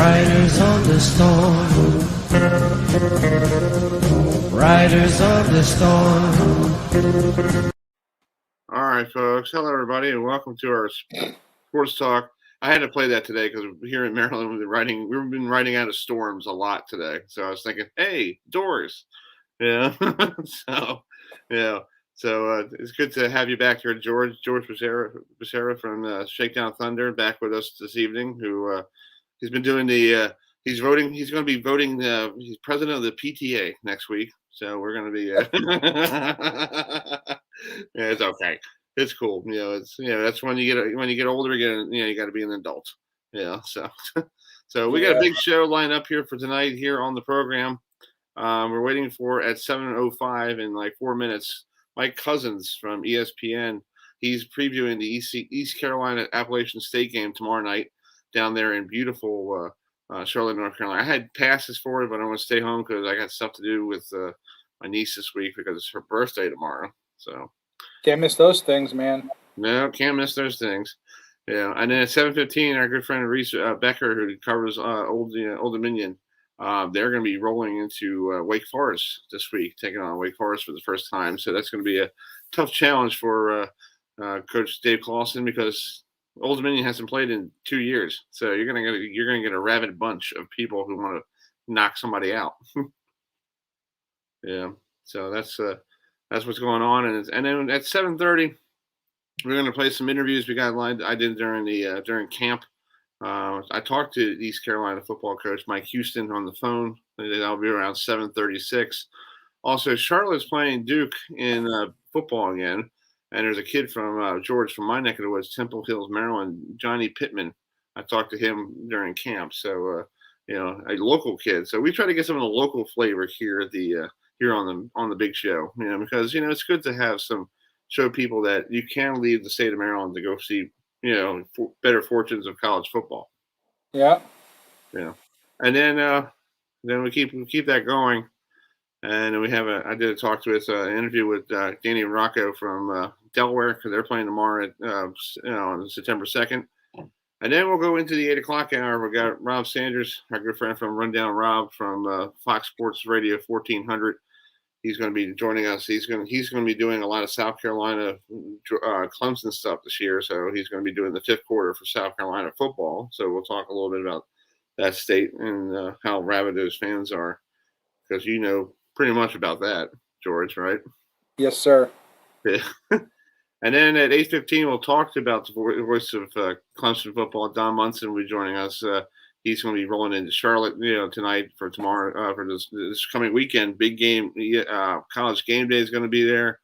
Riders on the storm. Riders on the storm. All right, folks. Hello, everybody, and welcome to our sports talk. I had to play that today because here in Maryland, we've been riding out of storms a lot today. So I was thinking, hey, doors. Yeah. So it's good to have you back here, George Becerra from Shakedown Thunder, back with us this evening. Who he's been doing the he's voting. He's going to be voting. He's president of the PTA next week. So we're going to be. Yeah, it's okay. It's cool. It's that's when you get older, you got to be an adult. Yeah. So we got a big show lined up here for tonight here on the program. We're waiting for at 7:05 in like 4 minutes. Mike Cousins from ESPN. He's previewing the East Carolina Appalachian State game tomorrow night down there in beautiful Charlotte, North Carolina. I had passes for it, but I want to stay home because I got stuff to do with my niece this week because it's her birthday tomorrow. So can't miss those things, man. No, can't miss those things. Yeah, and then at 7:15, our good friend Reese Becker, who covers Old Dominion. They're going to be rolling into Wake Forest this week, taking on Wake Forest for the first time. So that's going to be a tough challenge for Coach Dave Clawson because Old Dominion hasn't played in 2 years. So you're going to get a rabid bunch of people who want to knock somebody out. Yeah. So that's what's going on, and then at 7:30, we're going to play some interviews we got lined. I did during camp. I talked to East Carolina football coach Mike Houston on the phone. That'll be around 7:36. Also, Charlotte's playing Duke in football again, and there's a kid from George from my neck of the woods, Temple Hills, Maryland, Johnny Pittman. I talked to him during camp, so a local kid. So we try to get some of the local flavor here at the here on the big show, because it's good to have show people that you can leave the state of Maryland to go see. Better fortunes of college football. Yeah. Yeah. And then we keep that going. And we have I did a talk with an interview with Danny and Rocco from Delaware because they're playing tomorrow on September 2nd. And then we'll go into the 8 o'clock hour. We got Rob Sanders, our good friend from Rundown Rob from Fox Sports Radio 1400. He's going to be joining us. He's going to be doing a lot of South Carolina, Clemson stuff this year. So he's going to be doing the fifth quarter for South Carolina football. So we'll talk a little bit about that state and how rabid those fans are, because you know pretty much about that, George, right? Yes, sir. Yeah. And then at 8:15, we'll talk about the voice of Clemson football. Don Munson will be joining us. He's going to be rolling into Charlotte, tonight for tomorrow, for this coming weekend. Big game. College game day is going to be there.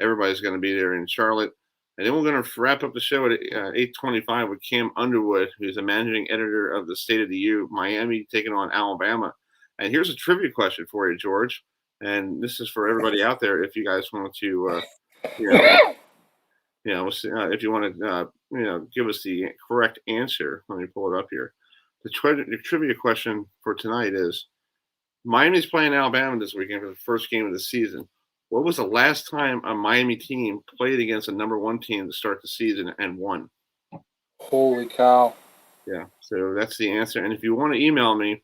Everybody's going to be there in Charlotte. And then we're going to wrap up the show at 8:25 with Cam Underwood, who's the managing editor of the State of the U, Miami taking on Alabama. And here's a trivia question for you, George. And this is for everybody out there. If you guys want to, if you want to, give us the correct answer. Let me pull it up here. The trivia question for tonight is, Miami's playing Alabama this weekend for the first game of the season. What was the last time a Miami team played against a number one team to start the season and won? Holy cow. Yeah, so that's the answer. And if you want to email me,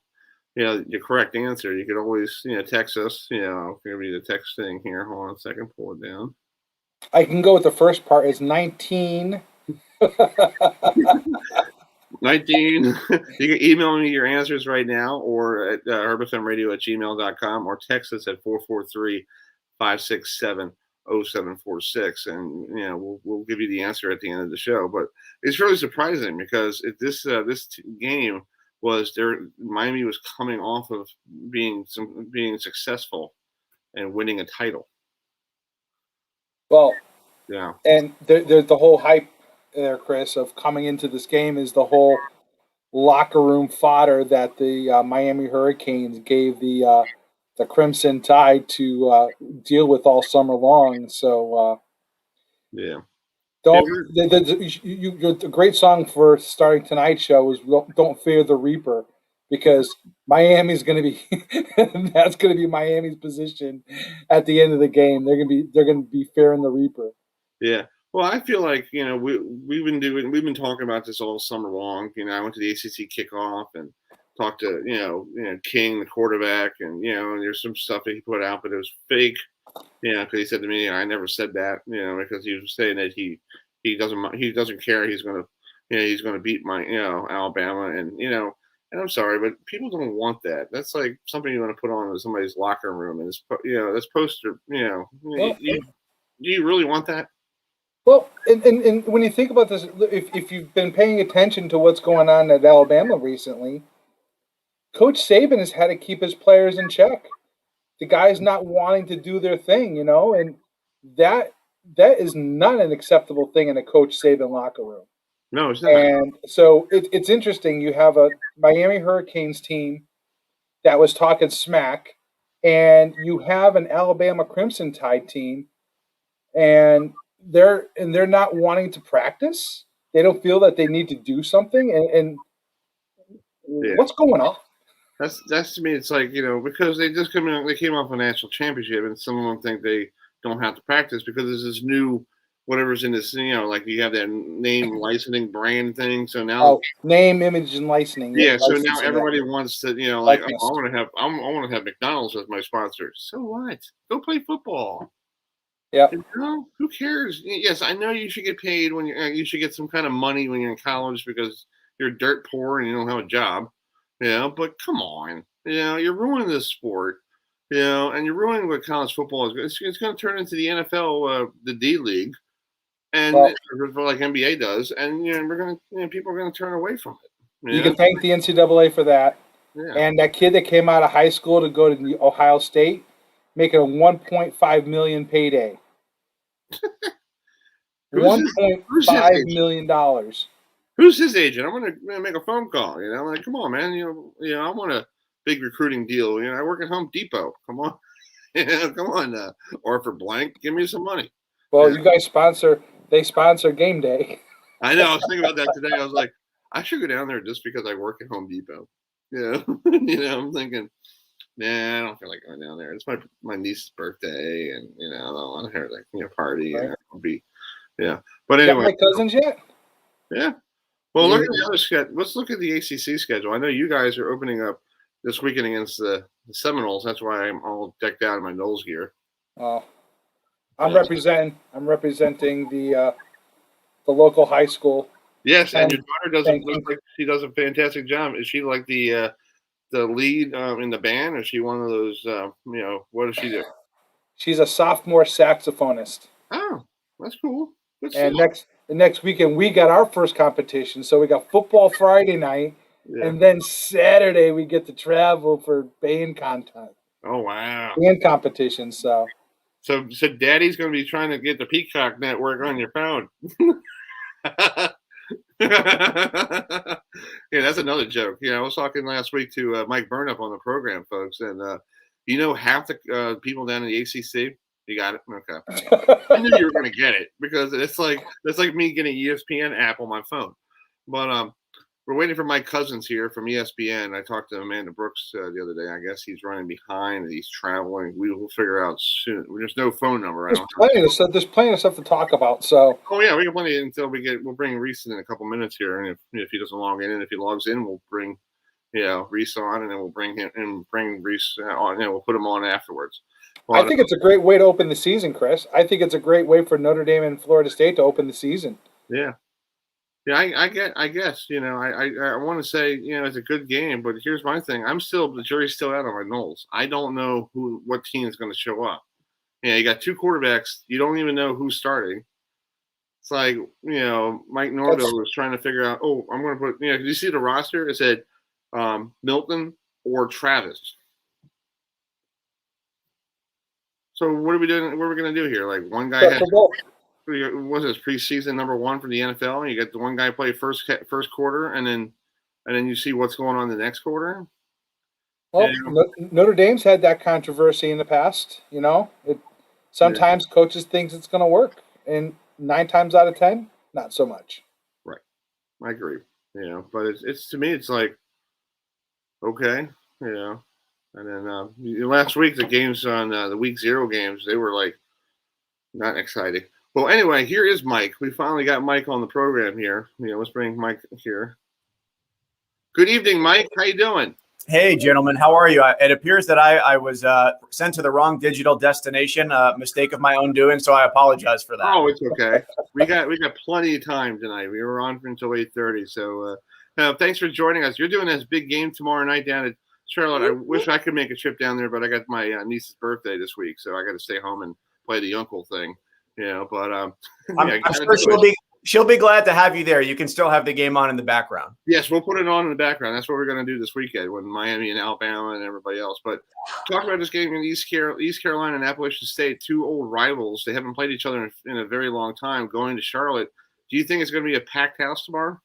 your correct answer, you could always, text us. I'll give you the text thing here. Hold on a second, pull it down. I can go with the first part. It's 19. 19. You can email me your answers right now or at herbfmradio@gmail.com or text us at 443-567-0746. And, we'll give you the answer at the end of the show. But it's really surprising because this game was Miami was coming off of being successful and winning a title. Well, yeah. And there's the whole hype there, Chris, of coming into this game is the whole locker room fodder that the Miami Hurricanes gave the Crimson Tide to deal with all summer long. So, yeah. The great song for starting tonight's show is "Don't Fear the Reaper," because Miami's going to be that's going to be Miami's position at the end of the game. They're going to be fearing the Reaper. Yeah. Well, I feel like we've been talking about this all summer long. I went to the ACC kickoff, and talked to King, the quarterback, and and there's some stuff that he put out, but it was fake. Because he said to me, I never said that, because he was saying that he doesn't care. He's gonna beat my Alabama, and I'm sorry, but people don't want that. That's like something you want to put on in somebody's locker room, and it's this poster. Well, Do you really want that? well, and when you think about this, if you've been paying attention to what's going on at Alabama recently, Coach Saban has had to keep his players in check. The guys not wanting to do their thing, and that that is not an acceptable thing in a Coach Saban locker room. No, it's not. And so it's interesting. You have a Miami Hurricanes team that was talking smack, and you have an Alabama Crimson Tide team, and they're not wanting to practice. They don't feel that they need to do something, and Yeah. what's going on? That's to me. It's like because they came off a national championship, and some of them think they don't have to practice because there's this new whatever's in this. Like you have that name licensing brand thing. So now, name, image, and licensing. yeah. So now licensing, everybody wants to like Likeness. I want to have McDonald's as my sponsor. So what? Go play football. Yeah. Who cares? Yes, I know you should get paid when you should get some kind of money when you're in college because you're dirt poor and you don't have a job. But come on, you're ruining this sport, and you're ruining what college football is. It's going to turn into the NFL, the D League, and like NBA does, and we're going to, people are going to turn away from it. You can thank the NCAA for that. Yeah. And that kid that came out of high school to go to Ohio State, making a $1.5 million payday. $1.5 million. Who's his agent? I'm gonna make a phone call. Like, come on, man. I want a big recruiting deal. I work at Home Depot. Come on, come on. Or for blank, give me some money. Well, you guys they sponsor game day. I know. I was thinking about that today. I was like, I should go down there just because I work at Home Depot. I'm thinking, nah, I don't feel like going down there. It's my niece's birthday, and I don't want her to party. Right. And I'll be, But anyway, my cousins yet? Yeah. Well, look at the other schedule. Let's look at the ACC schedule. I know you guys are opening up this weekend against the Seminoles. That's why I'm all decked out in my Knowles gear. I'm representing the local high school. Yes, and your daughter look like she does a fantastic job. Is she like the lead in the band, or is she one of those? What does she do? She's a sophomore saxophonist. Oh, that's cool. And next weekend we got our first competition. So we got football Friday night, and then Saturday we get to travel for band content. Oh wow! Band competition. So Daddy's going to be trying to get the Peacock network on your phone. Yeah, that's another joke. I was talking last week to Mike Burnup on the program, folks, and half the people down in the ACC. You got it? Okay. I knew you were going to get it because it's like me getting ESPN app on my phone. But we're waiting for my cousins here from ESPN. I talked to Amanda Brooks the other day. I guess he's running behind and he's traveling. We will figure out soon. There's no phone number. There's plenty of stuff to talk about. So. Oh yeah, we got plenty until we'll bring Reese in a couple minutes here, and if he doesn't log in, and if he logs in, we'll bring Reese on, and then we'll bring Reese on. We'll put him on afterwards. I think it's a great way to open the season, Chris. I think it's a great way for Notre Dame and Florida State to open the season. Yeah. Yeah, I guess, I want to say, it's a good game, but here's my thing. The jury's still out on my Knowles. I don't know what team is going to show up. You got two quarterbacks. You don't even know who's starting. It's like, Mike Norville was trying to figure out, I'm going to put, did you see the roster? It said Milton or Travis. So what are we doing? What are we going to do here? Like one guy has, was this preseason number one for the NFL? And you get the one guy play first quarter, and then you see what's going on the next quarter. Well, Notre Dame's had that controversy in the past. Sometimes coaches think it's going to work, and 9 times out of 10, not so much. Right, I agree. But it's to me, it's like okay, And then last week, the games on the week 0 games, they were like not exciting. Well, anyway, here is Mike. We finally got Mike on the program here. Let's bring Mike here. Good evening, Mike. How you doing? Hey, gentlemen. How are you? It appears that I was sent to the wrong digital destination, mistake of my own doing, so I apologize for that. Oh, it's okay. We got plenty of time tonight. We were on until 8:30, so thanks for joining us. You're doing this big game tomorrow night down at Charlotte. I wish I could make a trip down there, but I got my niece's birthday this week, so I got to stay home and play the uncle thing. But I'm sure she'll be glad to have you there. You can still have the game on in the background. Yes, we'll put it on in the background. That's what we're going to do this weekend with Miami and Alabama and everybody else. But talk about this game in East Carolina and Appalachian State, two old rivals. They haven't played each other in a very long time. Going to Charlotte, do you think it's going to be a packed house tomorrow?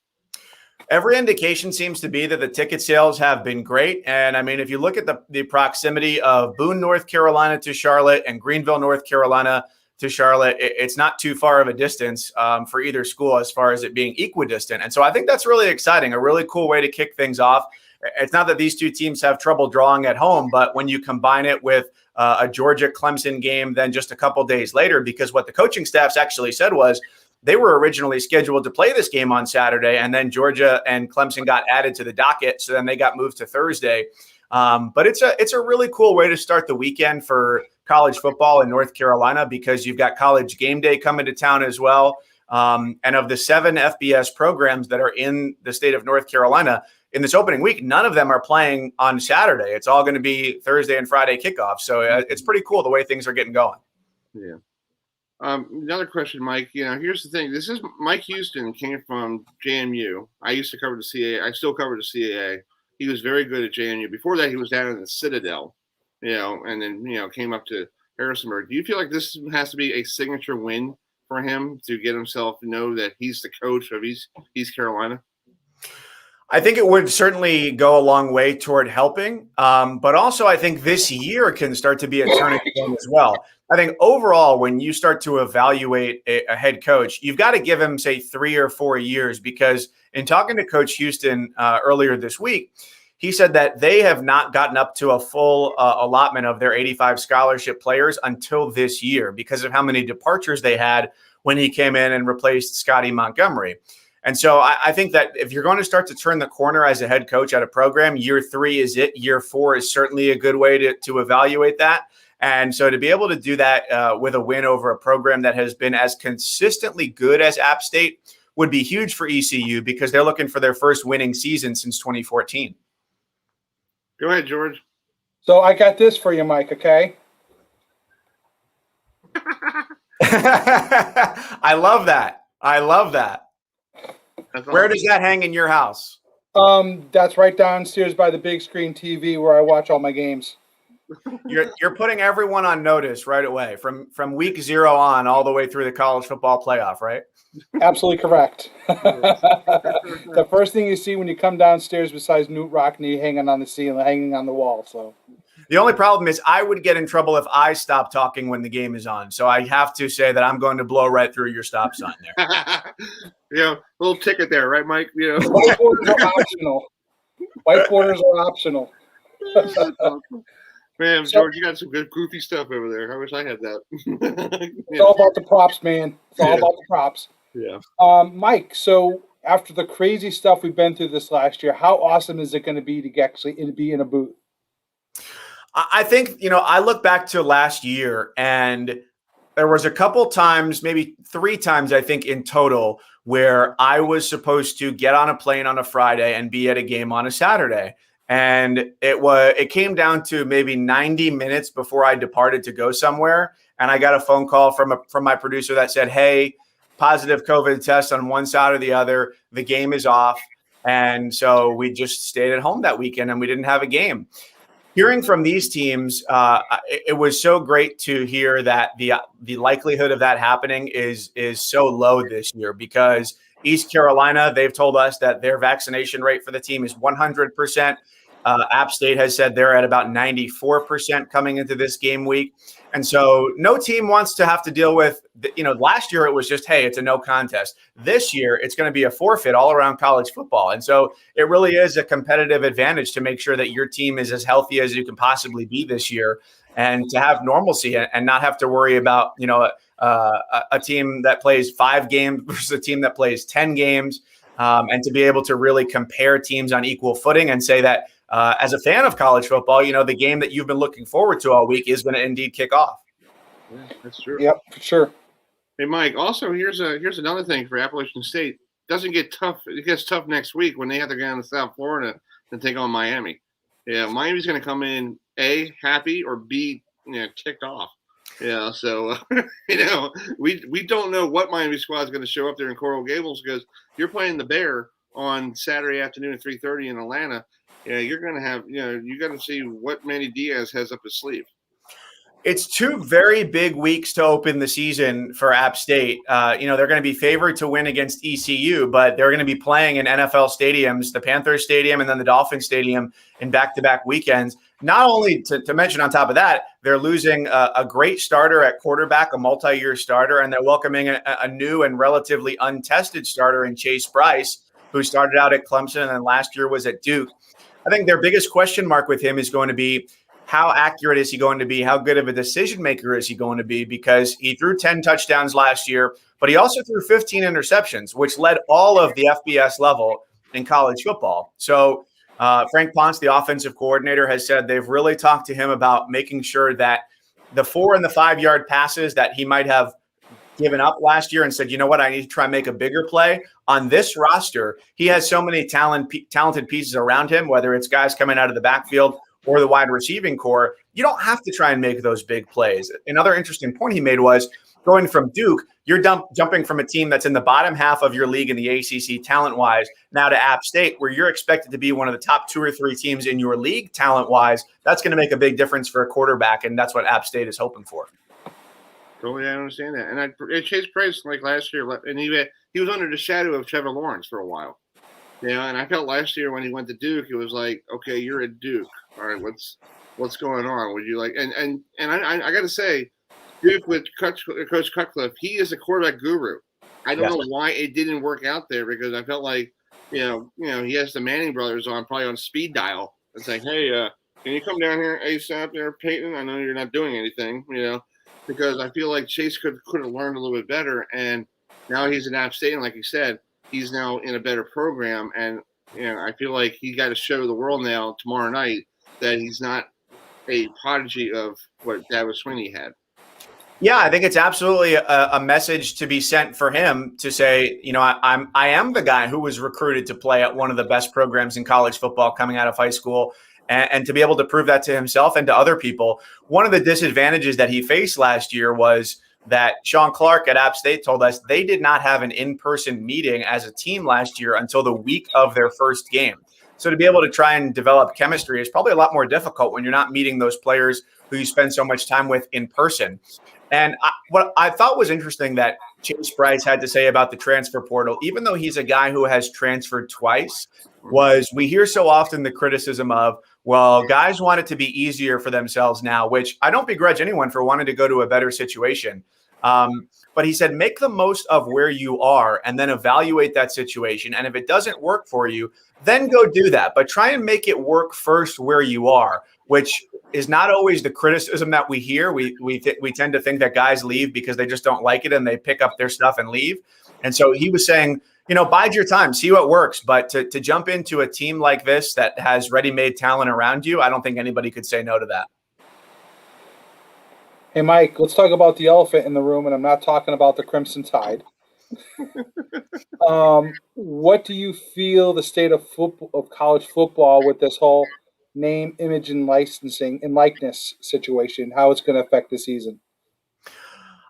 Every indication seems to be that the ticket sales have been great. And I mean, if you look at the proximity of Boone, North Carolina to Charlotte and Greenville, North Carolina to Charlotte, it's not too far of a distance for either school as far as it being equidistant. And so I think that's really exciting, a really cool way to kick things off. It's not that these two teams have trouble drawing at home, but when you combine it with a Georgia-Clemson game then just a couple days later, because what the coaching staffs actually said was they were originally scheduled to play this game on Saturday, and then Georgia and Clemson got added to the docket, so then they got moved to Thursday. But it's a really cool way to start the weekend for college football in North Carolina, because you've got College Game Day coming to town as well. And of the 7 FBS programs that are in the state of North Carolina in this opening week, none of them are playing on Saturday. It's all going to be Thursday and Friday kickoff. So it's pretty cool the way things are getting going. Yeah. Another question, Mike. Here's the thing. This is Mike Houston came from JMU. I used to cover the CAA. I still cover the CAA. He was very good at JMU. Before that, he was down in the Citadel, and then, came up to Harrisonburg. Do you feel like this has to be a signature win for him to get himself to know that he's the coach of East Carolina? I think it would certainly go a long way toward helping. But also I think this year can start to be a turning point as well. I think overall, when you start to evaluate a head coach, you've got to give him, say, 3 or 4 years, because in talking to Coach Houston earlier this week, he said that they have not gotten up to a full allotment of their 85 scholarship players until this year because of how many departures they had when he came in and replaced Scotty Montgomery. And so I think that if you're going to start to turn the corner as a head coach at a program, year 3 is it. Year 4 is certainly a good way to evaluate that. And so to be able to do that with a win over a program that has been as consistently good as App State would be huge for ECU, because they're looking for their first winning season since 2014. Go ahead, George. So I got this for you, Mike, okay? I love that. Where does that hang in your house? That's right downstairs by the big screen TV where I watch all my games. You're putting everyone on notice right away from week 0 on all the way through the college football playoff, right? Absolutely correct. The first thing you see when you come downstairs, besides Newt Rockney hanging on the ceiling, hanging on the wall. So the only problem is I would get in trouble if I stop talking when the game is on. So I have to say that I'm going to blow right through your stop sign there. Little ticket there, right, Mike? White borders are optional. White borders are optional. Man, George, you got some good goofy stuff over there. I wish I had that. It's all about the props, man. It's all about the props. Yeah. Mike, so after the crazy stuff we've been through this last year, how awesome is it going to be to actually be in a booth? I think, I look back to last year, and there was a couple times, maybe 3 times, I think, in total, where I was supposed to get on a plane on a Friday and be at a game on a Saturday. And it came down to maybe 90 minutes before I departed to go somewhere. And I got a phone call from my producer that said, hey, positive COVID test on one side or the other. The game is off. And so we just stayed at home that weekend and we didn't have a game. Hearing from these teams, it was so great to hear that the likelihood of that happening is so low this year, because East Carolina, they've told us that their vaccination rate for the team is 100%. App State has said they're at about 94% coming into this game week. And so no team wants to have to deal with, last year it was just, hey, it's a no contest. This year it's going to be a forfeit all around college football. And so it really is a competitive advantage to make sure that your team is as healthy as you can possibly be this year, and to have normalcy and not have to worry about, a team that plays 5 games versus a team that plays 10 games. and to be able to really compare teams on equal footing and say that as a fan of college football, the game that you've been looking forward to all week is going to indeed kick off. Yeah, that's true. Yep, for sure. Hey, Mike. Also, here's another thing for Appalachian State. Doesn't get tough. It gets tough next week when they have to go down to South Florida and take on Miami. Yeah, Miami's going to come in A, happy, or B, ticked off. Yeah, so we don't know what Miami squad is going to show up there in Coral Gables, because you're playing the Bear on Saturday afternoon at 3:30 in Atlanta. Yeah, you're going to have you got to see what Manny Diaz has up his sleeve. It's two very big weeks to open the season for App State. They're going to be favored to win against ECU, but they're going to be playing in NFL stadiums, the Panthers Stadium and then the Dolphin Stadium, in back-to-back weekends. Not only to mention on top of that, they're losing a great starter at quarterback, a multi-year starter, and they're welcoming a new and relatively untested starter in Chase Bryce, who started out at Clemson and then last year was at Duke. I think their biggest question mark with him is going to be, how accurate is he going to be? How good of a decision maker is he going to be? Because he threw 10 touchdowns last year, but he also threw 15 interceptions, which led all of the FBS level in college football. So Frank Ponce, the offensive coordinator, has said they've really talked to him about making sure that the 4 and the 5 yard passes that he might have given up last year and said, you know what, I need to try and make a bigger play. On this roster, he has so many talented pieces around him, whether it's guys coming out of the backfield or the wide receiving core. You don't have to try and make those big plays. Another interesting point he made was, going from Duke, you're jumping from a team that's in the bottom half of your league in the ACC talent-wise now to App State, where you're expected to be one of the top 2 or 3 teams in your league talent-wise. That's going to make a big difference for a quarterback, and that's what App State is hoping for. Totally, I understand that. And Chase Price, like last year, and he was under the shadow of Trevor Lawrence for a while. And I felt last year when he went to Duke, it was like, okay, you're at Duke. All right, what's going on? Would you like? And I got to say, Duke with Coach Cutcliffe, he is a quarterback guru. I don't know why it didn't work out there, because I felt like, he has the Manning brothers on, probably on speed dial. It's like, hey, can you come down here ASAP there, Peyton? I know you're not doing anything, because I feel like Chase could have learned a little bit better, and now he's in App State, and like you said, he's now in a better program, and I feel like he got to show the world now tomorrow night that he's not a prodigy of what Dabo Swinney had. Yeah, I think it's absolutely a message to be sent for him to say, I am the guy who was recruited to play at one of the best programs in college football coming out of high school, and to be able to prove that to himself and to other people. One of the disadvantages that he faced last year was that Sean Clark at App State told us they did not have an in-person meeting as a team last year until the week of their first game. So to be able to try and develop chemistry is probably a lot more difficult when you're not meeting those players who you spend so much time with in person. And what I thought was interesting that Chase Bryce had to say about the transfer portal, even though he's a guy who has transferred twice, was we hear so often the criticism of, well, guys want it to be easier for themselves now, which I don't begrudge anyone for wanting to go to a better situation. But he said, make the most of where you are and then evaluate that situation. And if it doesn't work for you, then go do that. But try and make it work first where you are, which is not always the criticism that we hear. We tend to think that guys leave because they just don't like it and they pick up their stuff and leave. And so he was saying, bide your time, see what works. But to jump into a team like this that has ready-made talent around you, I don't think anybody could say no to that. Hey, Mike, let's talk about the elephant in the room, and I'm not talking about the Crimson Tide. What do you feel the state of college football with this whole name, image, and licensing and likeness situation, how it's going to affect the season?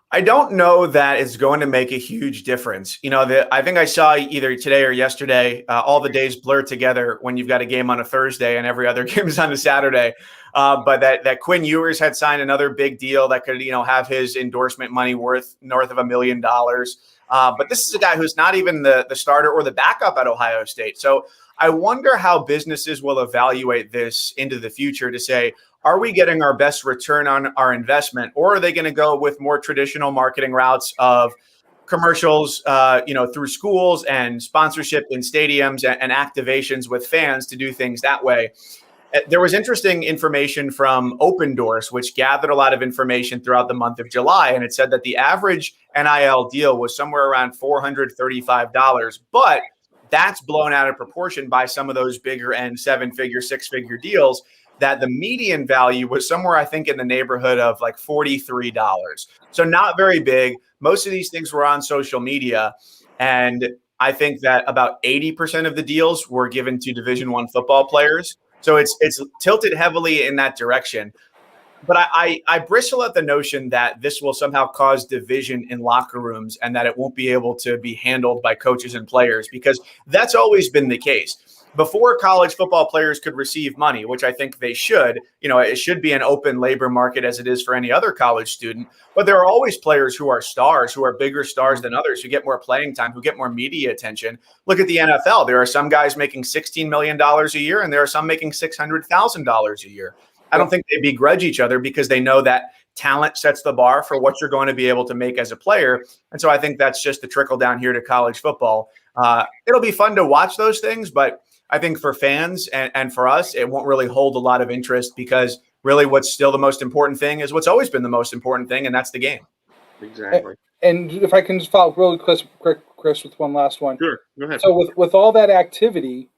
I don't know that it's going to make a huge difference. I think I saw either today or yesterday, all the days blur together when you've got a game on a Thursday and every other game is on a Saturday. But that Quinn Ewers had signed another big deal that could, have his endorsement money worth north of $1 million. But this is a guy who's not even the starter or the backup at Ohio State. So I wonder how businesses will evaluate this into the future to say, are we getting our best return on our investment, or are they going to go with more traditional marketing routes of commercials, through schools and sponsorship in stadiums and activations with fans to do things that way? There was interesting information from Open Doors, which gathered a lot of information throughout the month of July. And it said that the average NIL deal was somewhere around $435. But that's blown out of proportion by some of those bigger end 7-figure, 6-figure deals that the median value was somewhere, I think, in the neighborhood of like $43. So not very big. Most of these things were on social media. And I think that about 80% of the deals were given to Division I football players. So it's tilted heavily in that direction. But I bristle at the notion that this will somehow cause division in locker rooms and that it won't be able to be handled by coaches and players, because that's always been the case. Before college football players could receive money, which I think they should, it should be an open labor market as it is for any other college student. But there are always players who are stars, who are bigger stars than others, who get more playing time, who get more media attention. Look at the NFL. There are some guys making $16 million a year, and there are some making $600,000 a year. I don't think they begrudge each other because they know that talent sets the bar for what you're going to be able to make as a player. And so I think that's just the trickle down here to college football. It'll be fun to watch those things, but I think for fans and for us, it won't really hold a lot of interest, because really what's still the most important thing is what's always been the most important thing, and that's the game. Exactly. And if I can just follow up really quick, Chris, with one last one. Sure, go ahead. So with all that activity,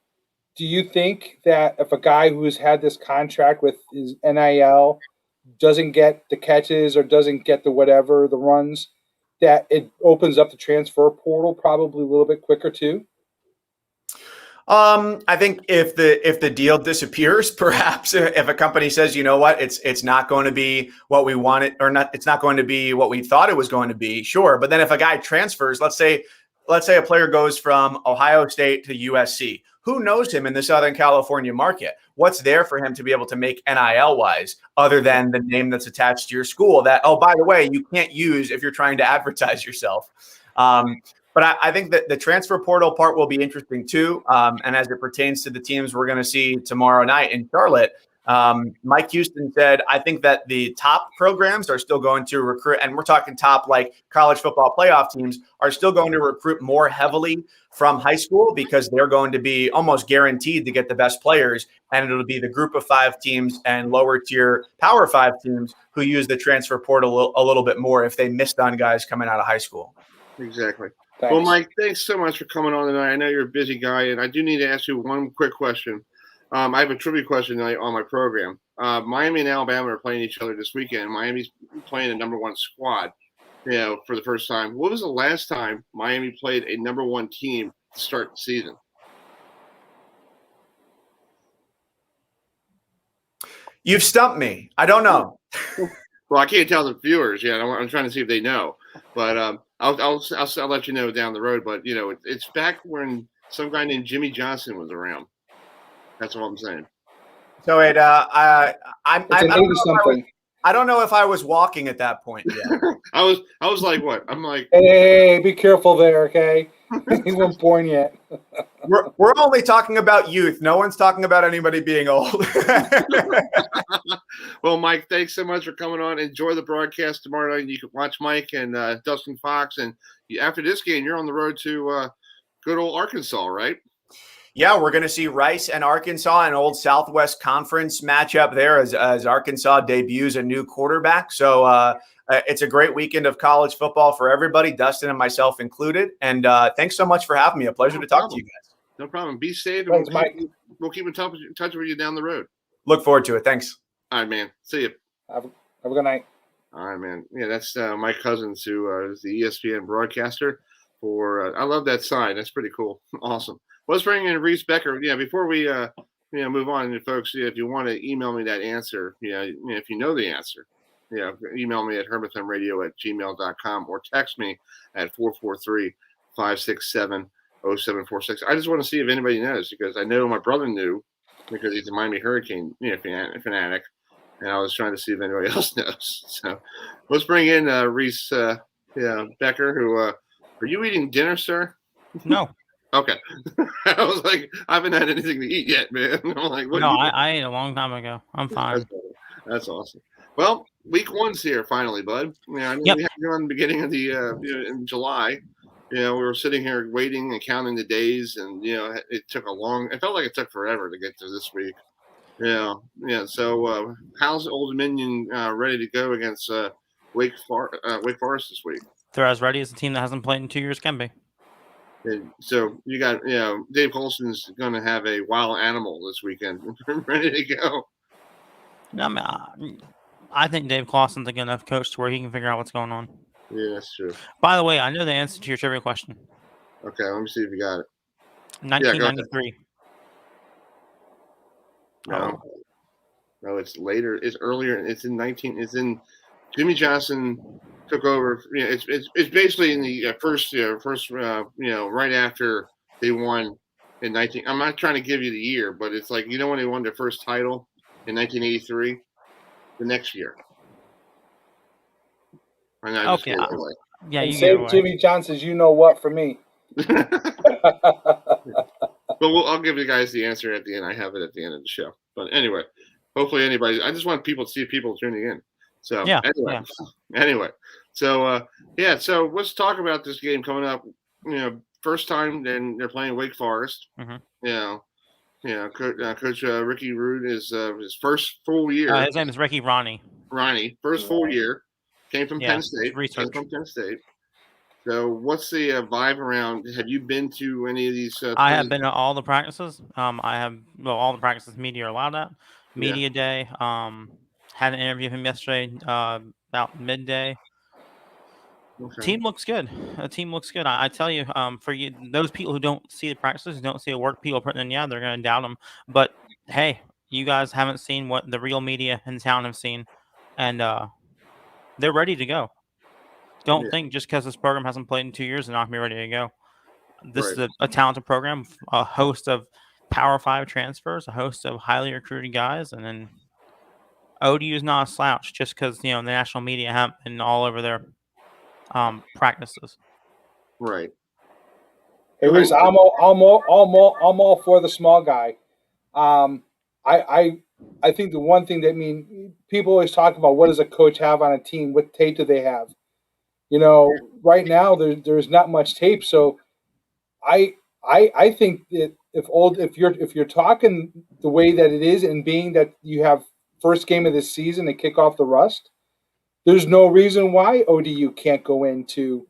do you think that if a guy who's had this contract with his NIL doesn't get the catches or doesn't get the whatever, the runs, that it opens up the transfer portal probably a little bit quicker too? I think if the deal disappears, perhaps if a company says, you know what, it's not going to be what we wanted, or not, it's not going to be what we thought it was going to be, sure. But then if a guy transfers, let's say a player goes from Ohio State to USC, who knows him in the Southern California market? What's there for him to be able to make NIL wise, other than the name that's attached to your school that, oh, by the way, you can't use if you're trying to advertise yourself. But I think that the transfer portal part will be interesting too. And as it pertains to the teams we're going to see tomorrow night in Charlotte, Mike Houston said, I think that the top programs are still going to recruit, and we're talking top like college football playoff teams are still going to recruit more heavily from high school, because they're going to be almost guaranteed to get the best players. And it'll be the group of 5 teams and lower tier Power 5 teams who use the transfer portal a little bit more if they missed on guys coming out of high school. Exactly. Thanks. Well, Mike, thanks so much for coming on tonight. I know you're a busy guy, and I do need to ask you one quick question. I have a trivia question tonight on my program. Miami and Alabama are playing each other this weekend. Miami's playing a number 1 squad, for the first time. What was the last time Miami played a number 1 team to start the season? You've stumped me. I don't know. Well, I can't tell the viewers yet. I'm trying to see if they know, but I'll let you know down the road. But it's back when some guy named Jimmy Johnson was around. That's all I'm saying. So I don't know if I was walking at that point yet. I was like, what? I'm like, hey, be careful there, okay? He wasn't born yet. We're only talking about youth. No one's talking about anybody being old. Well, Mike, thanks so much for coming on. Enjoy the broadcast tomorrow night. You can watch Mike and Dustin Fox. And after this game, you're on the road to good old Arkansas, right? Yeah, we're going to see Rice and Arkansas, an old Southwest Conference matchup there as Arkansas debuts a new quarterback. So it's a great weekend of college football for everybody, Dustin and myself included. And thanks so much for having me. A pleasure to talk to you guys. No problem. Be safe. Thanks, Mike. We'll keep in touch with you down the road. Look forward to it. Thanks. All right, man. See you. Have a good night. All right, man. Yeah, that's Mike Cousins, who is the ESPN broadcaster. I love that sign. That's pretty cool. Awesome. Let's bring in Reese Becker. Yeah, before we move on, folks, if you want to email me that answer, if you know the answer, email me at hermethumradio@gmail.com or text me at 443-567-0746. I just want to see if anybody knows, because I know my brother knew, because he's a Miami Hurricane fanatic, and I was trying to see if anybody else knows. So let's bring in Reese Becker, who are you eating dinner, sir? No. Okay. I was like, I haven't had anything to eat yet, man. I'm like, what? No, I ate a long time ago. I'm fine. That's awesome. Well, week 1's here finally, bud. I know we had you on the beginning of the in July. We were sitting here waiting and counting the days, and it took it felt like it took forever to get to this week. So how's Old Dominion ready to go against Wake Forest this week? They're as ready as a team that hasn't played in 2 years can be. And so you got, Dave Colson's going to have a wild animal this weekend ready to go. I mean, I think Dave Clawson's a good enough coach to where he can figure out what's going on. Yeah, that's true. By the way, I know the answer to your trivia question. Okay, let me see if you got it. 1993. No, no, it's later. It's earlier. It's in 19. It's in. Jimmy Johnson took over. It's basically in the first right after they won in 19. I'm not trying to give you the year, but it's like when they won their first title in 1983, the next year. And I just Okay. gave it away. Yeah, And you gave save away. Jimmy Johnson's you know what for me. But I'll give you guys the answer at the end. I have it at the end of the show. But anyway, hopefully anybody. I just want people to see people tuning in. So Yeah. anyway, so so let's talk about this game coming up. First time then they're playing Wake Forest. Mm-hmm. Coach Ricky Rude is his first full year. His name is Ricky Ronnie. First full year, came from Penn State. Research. So what's the vibe around? Have you been to any of these? I have been to all the practices. I have all the practices media are allowed at. Media day. Had an interview with him yesterday about midday. Okay. Team looks good. The team looks good. I tell you, for you, those people who don't see the practices, who don't see the work people putting in, they're going to doubt them. But hey, you guys haven't seen what the real media in town have seen, and they're ready to go. Don't think just because this program hasn't played in 2 years, they're not going to be ready to go. This is a talented program, a host of Power 5 transfers, a host of highly recruited guys, and then ODU is not a slouch just because the national media have been all over their practices. Right. Hey, Reese, I'm all for the small guy. I think the one thing that people always talk about what does a coach have on a team? What tape do they have? Right now there's not much tape, so I think that if you're talking the way that it is, and being that you have first game of the season to kick off the rust, there's no reason why ODU can't go into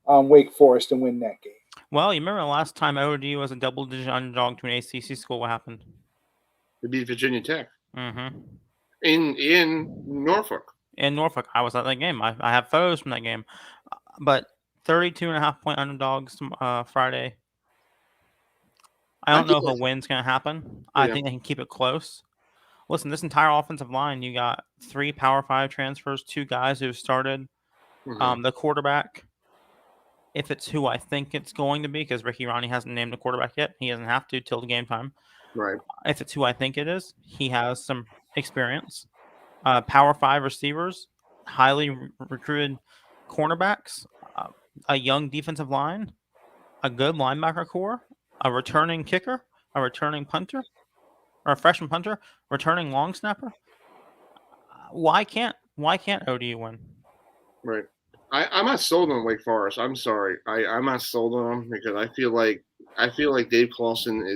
Wake Forest and win that game. Well, you remember the last time ODU was a double-digit underdog to an ACC school? What happened? They beat Virginia Tech. Mm-hmm. In Norfolk. In Norfolk, I was at that game. I have photos from that game. But 32.5-point underdogs Friday. I don't know if a win's going to happen. I think they can keep it close. Listen, this entire offensive line, you got 3 Power 5 transfers, 2 guys who started. Mm-hmm. The quarterback, if it's who I think it's going to be, because Ricky Ronnie hasn't named a quarterback yet. He doesn't have to till the game time. Right. If it's who I think it is, he has some experience. Power 5 receivers, highly recruited cornerbacks, a young defensive line, a good linebacker core, a returning kicker, a returning punter, or a freshman punter, returning long snapper. Why can't ODU win? Right. I'm not sold on Wake Forest. I'm sorry. I'm not sold on them because I feel like Dave Clawson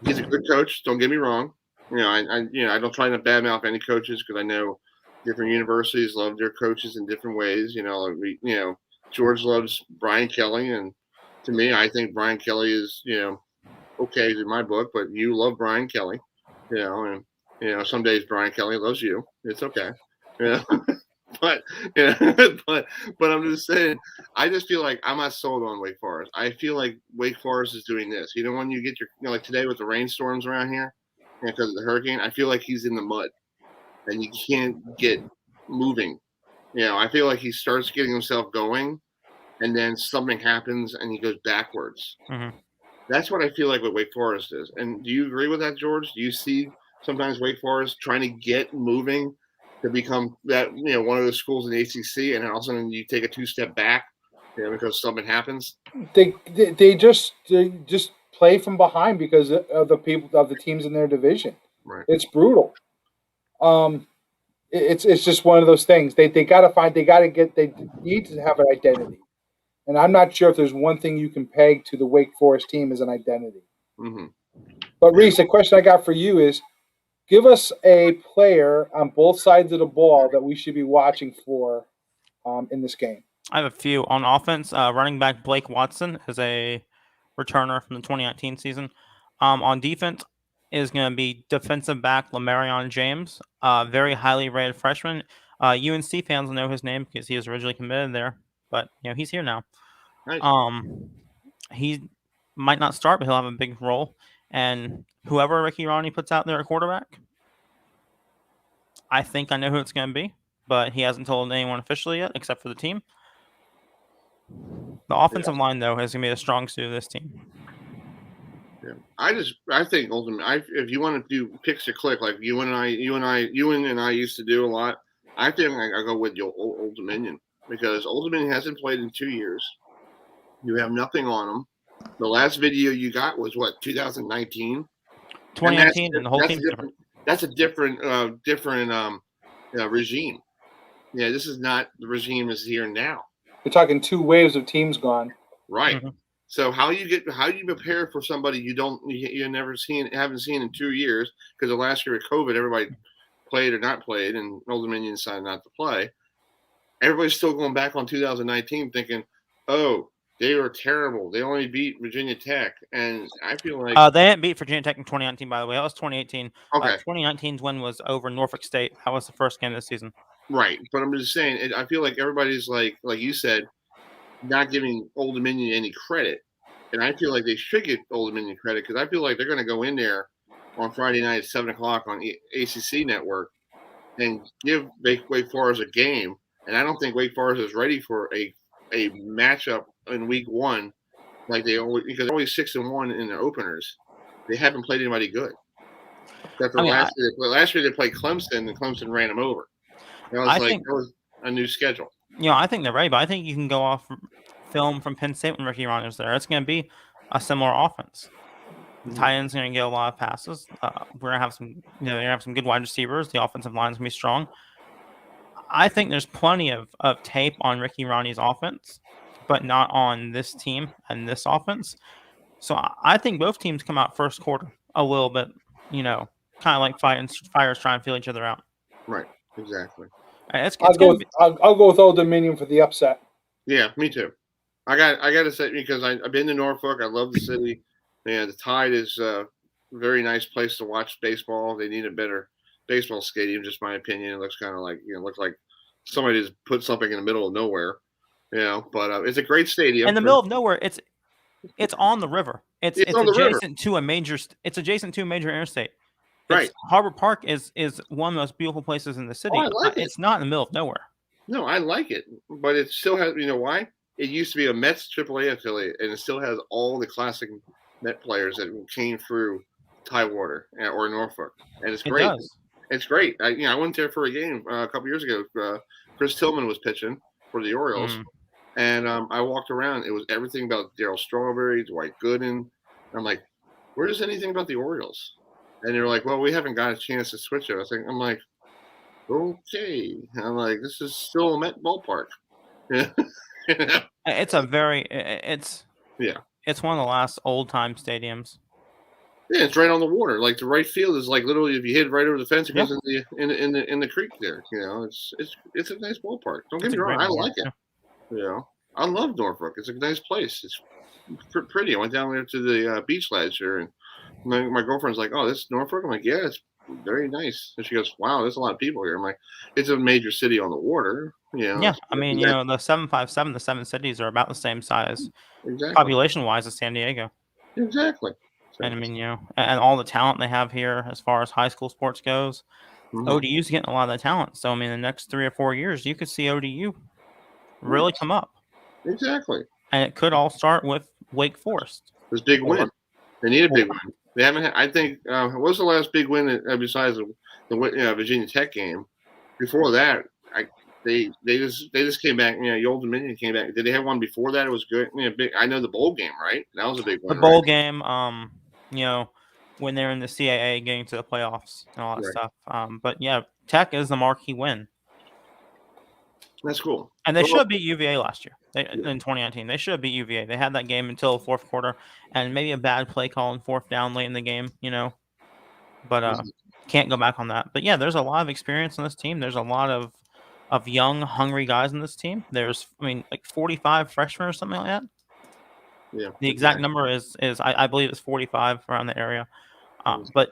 he's a good coach. Don't get me wrong. I don't try to badmouth any coaches because I know different universities love their coaches in different ways. George loves Brian Kelly, and to me, I think Brian Kelly is okay in my book. But you love Brian Kelly, and some days Brian Kelly loves you. It's okay, but but I'm just saying, I just feel like I'm not sold on Wake Forest. I feel like Wake Forest is doing this. When you get your like today with the rainstorms around here because of the hurricane, I feel like he's in the mud and you can't get moving. I feel like he starts getting himself going and then something happens and he goes backwards. Mm-hmm. That's what I feel like what Wake Forest is. And do you agree with that, George? Do you see sometimes Wake Forest trying to get moving to become that one of those schools in the ACC, and all of a sudden you take a 2-step back because something happens? They just play from behind because of the teams in their division. Right. It's brutal. It's just one of those things. They need to have an identity. And I'm not sure if there's one thing you can peg to the Wake Forest team as an identity. Mm-hmm. But Reese, the question I got for you is, give us a player on both sides of the ball that we should be watching for in this game. I have a few on offense. Running back Blake Watson is a returner from the 2019 season. On defense is going to be defensive back Lamarion James, very highly rated freshman. UNC fans will know his name because he was originally committed there, but he's here now. Nice. He might not start, but he'll have a big role. And whoever Ricky Ronnie puts out there at quarterback, I think I know who it's going to be, but he hasn't told anyone officially yet, except for the team. The offensive line, though, is going to be a strong suit of this team. Yeah, I think ultimately, if you want to do picks to click like you and I used to do a lot, I think I go with your Old Dominion because Old Dominion hasn't played in 2 years. You have nothing on them. The last video you got was what 2019. 2019, and the whole team's different. That's a different regime. Yeah, this is not the regime is here now. You're talking 2 waves of teams gone. Right. Mm-hmm. So how do you prepare for somebody you haven't seen in 2 years because the last year of COVID everybody played or not played and Old Dominion decided not to play. Everybody's still going back on 2019 thinking, oh, they were terrible. They only beat Virginia Tech, and I feel like they didn't beat Virginia Tech in 2019. By the way, that was 2018. Okay, 2019's win was over Norfolk State. That was the first game of the season. Right, but I'm just saying. I feel like everybody's like you said, not giving Old Dominion any credit, and I feel like they should give Old Dominion credit because I feel like they're going to go in there on Friday night at 7:00 on ACC Network and give Wake Forest a game, and I don't think Wake Forest is ready for a matchup in week 1 like they always because they're always 6-1 in their openers. They haven't played anybody good. Except for last year they played Clemson and Clemson ran them over. That was a new schedule. I think they're ready, but I think you can go off film from Penn State when Ricky Ronnie was there. It's going to be a similar offense. The tight end's going to get a lot of passes. We're going to have some, they're going to have some good wide receivers. The offensive line's going to be strong. I think there's plenty of tape on Ricky Ronnie's offense, but not on this team and this offense. So I think both teams come out first quarter a little bit, kind of like fires trying to feel each other out. Right, exactly. I'll go with Old Dominion for the upset. Yeah, me too. I got to say because I've been to Norfolk. I love the city. Yeah, the Tide is a very nice place to watch baseball. They need a better baseball stadium, just my opinion. It looks kind of like looks like somebody just put something in the middle of nowhere. But it's a great stadium. In the middle of nowhere, it's on the river. It's adjacent to a major. It's adjacent to a major interstate. Right. Harbor Park is one of the most beautiful places in the city. Oh, I like it. It's not in the middle of nowhere. No, I like it, but it still has. You know why? It used to be a Mets AAA affiliate, and it still has all the classic Met players that came through Tidewater or Norfolk, and it's great. It's great. I went there for a game a couple years ago. Chris Tillman was pitching for the Orioles, and I walked around. It was everything about Darryl Strawberry, Dwight Gooden. I'm like, where's anything about the Orioles? And they're like, well, we haven't got a chance to switch it. I'm like, okay. And I'm like, this is still a Met ballpark. It's one of the last old time stadiums. Yeah, it's right on the water. Like the right field is like literally if you hit right over the fence, it goes in the creek there. It's a nice ballpark. Don't get me wrong, I like it. Yeah, I love Norfolk. It's a nice place. It's pretty. I went down there to the beach last year, and my girlfriend's like, "Oh, this is Norfolk." I'm like, "Yeah, it's very nice." And she goes, "Wow, there's a lot of people here." I'm like, "It's a major city on the water." Yeah, I mean, the 757, the 7 cities are about the same size, population-wise, as San Diego. Exactly. And I mean, and all the talent they have here as far as high school sports goes, ODU's getting a lot of that talent. So I mean, the next 3 or 4 years, you could see ODU really come up. Exactly. And it could all start with Wake Forest. This big win. They need a big win. They haven't had. I think. What was the last big win besides the Virginia Tech game? Before that, they just came back. The Old Dominion came back. Did they have one before that? It was good. Big. I know the bowl game, right? That was a big one. The bowl game. When they're in the CAA getting to the playoffs and all that stuff. But yeah, Tech is the marquee win. That's cool. And they should have beat UVA last year in 2019. They should have beat UVA. They had that game until the fourth quarter, and maybe a bad play call in fourth down late in the game, But can't go back on that. But yeah, there's a lot of experience on this team. There's a lot of young, hungry guys in this team. There's, like 45 freshmen or something like that. Yeah. The exact number is I believe it's 45 around the area. But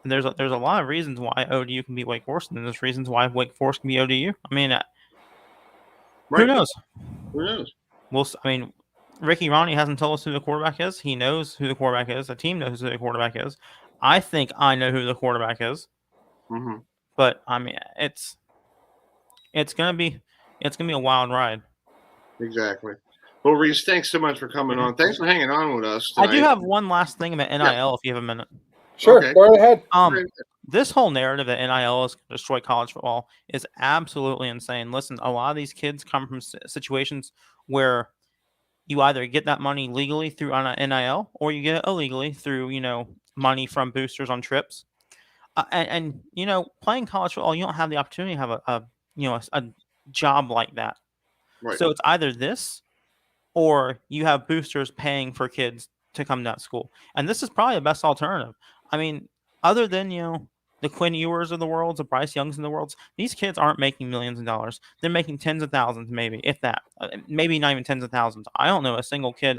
there's a lot of reasons why ODU can beat Wake Forest, and there's reasons why Wake Forest can beat ODU. I mean, who knows? Who knows? I mean, Ricky Ronnie hasn't told us who the quarterback is. He knows who the quarterback is. The team knows who the quarterback is. I think I know who the quarterback is. Mm-hmm. But I mean, it's gonna be a wild ride. Exactly. Well, Reese, thanks so much for coming on. Thanks for hanging on with us tonight. I do have one last thing about NIL, if you have a minute. Sure, Okay. go right ahead. This whole narrative that NIL is going to destroy college football is absolutely insane. Listen, a lot of these kids come from situations where you either get that money legally through NIL or you get it illegally through, money from boosters on trips. And playing college football, you don't have the opportunity to have a job like that. Right. So it's either this or you have boosters paying for kids to come to that school. And this is probably the best alternative. I mean, other than, the Quinn Ewers of the world, the Bryce Youngs in the world, these kids aren't making millions of dollars. They're making tens of thousands, maybe, if that. Maybe not even tens of thousands. I don't know a single kid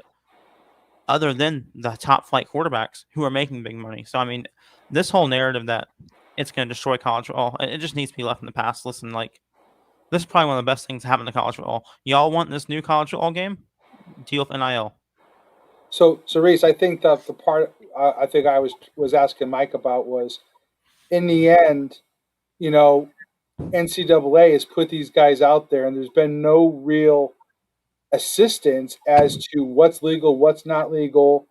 other than the top flight quarterbacks who are making big money. So, I mean, this whole narrative that it's going to destroy college football, it just needs to be left in the past. Listen, this is probably one of the best things to happen to college football. Y'all want this new college football game? Deal with NIL. So Reese, I think that the part I think I was asking Mike about was, in the end, NCAA has put these guys out there, and there's been no real assistance as to what's legal, what's not legal,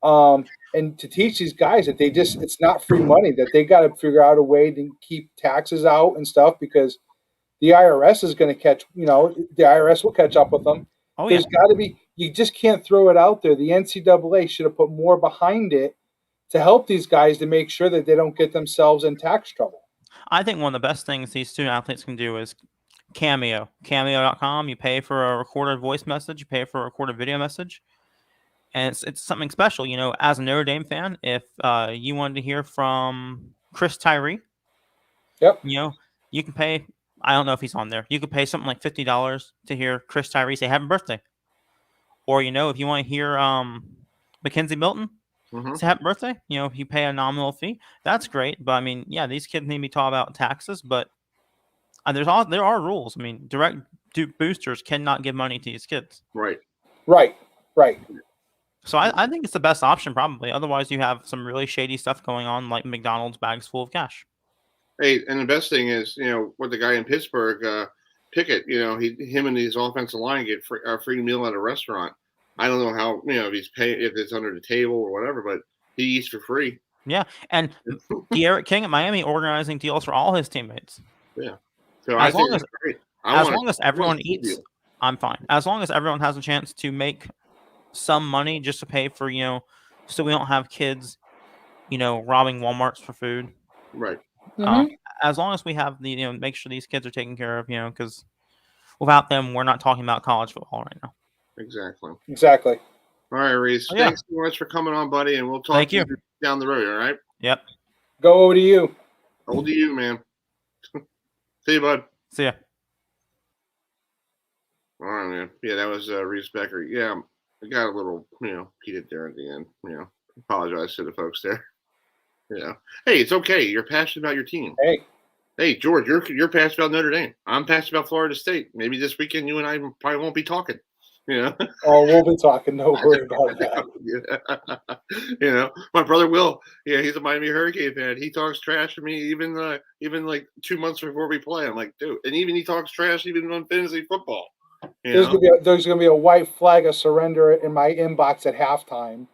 and to teach these guys that it's not free money, that they got to figure out a way to keep taxes out and stuff, because the IRS is going to the IRS will catch up with them. Oh, yeah. There's got to be, you just can't throw it out there. The NCAA should have put more behind it to help these guys to make sure that they don't get themselves in tax trouble. I think one of the best things these student athletes can do is Cameo. Cameo.com. You pay for a recorded voice message. You pay for a recorded video message. And it's something special. As a Notre Dame fan, if you wanted to hear from Chris Tyree, yep, you can pay. I don't know if he's on there. You could pay something like $50 to hear Chris Tyree say happy birthday. Or, if you want to hear Mackenzie Milton say happy birthday, if you pay a nominal fee, that's great. But, I mean, yeah, these kids need to be taught about taxes. But there are rules. I mean, direct boosters cannot give money to these kids. Right. So I think it's the best option, probably. Otherwise, you have some really shady stuff going on, like McDonald's bags full of cash. Hey, and the best thing is, what the guy in Pittsburgh, Pickett, him and his offensive line get a free meal at a restaurant. I don't know how, if he's paying, if it's under the table or whatever, but he eats for free. Yeah, and De'Aaron King at Miami organizing deals for all his teammates. Yeah. So as long as everyone eats, I'm fine. As long as everyone has a chance to make some money just to pay for, so we don't have kids, robbing Walmarts for food. Right. As long as we have make sure these kids are taken care of, because without them, we're not talking about college football right now. Exactly. All right, Reese. Thanks so much for coming on, buddy, and we'll talk to you down the road, all right? Yep. Go ODU. ODU, man. See you, bud. See ya. All right, man. Yeah, that was Reese Becker. Yeah, I got a little, heated there at the end. Apologize to the folks there. Hey, it's okay. You're passionate about your team. Hey, George, you're passionate about Notre Dame. I'm passionate about Florida State. Maybe this weekend you and I probably won't be talking. Oh, we'll be talking. No worry about that. My brother Will. Yeah, he's a Miami Hurricane fan. He talks trash to me even like 2 months before we play. I'm like, dude, and even he talks trash even on fantasy football. There's gonna be a white flag of surrender in my inbox at halftime.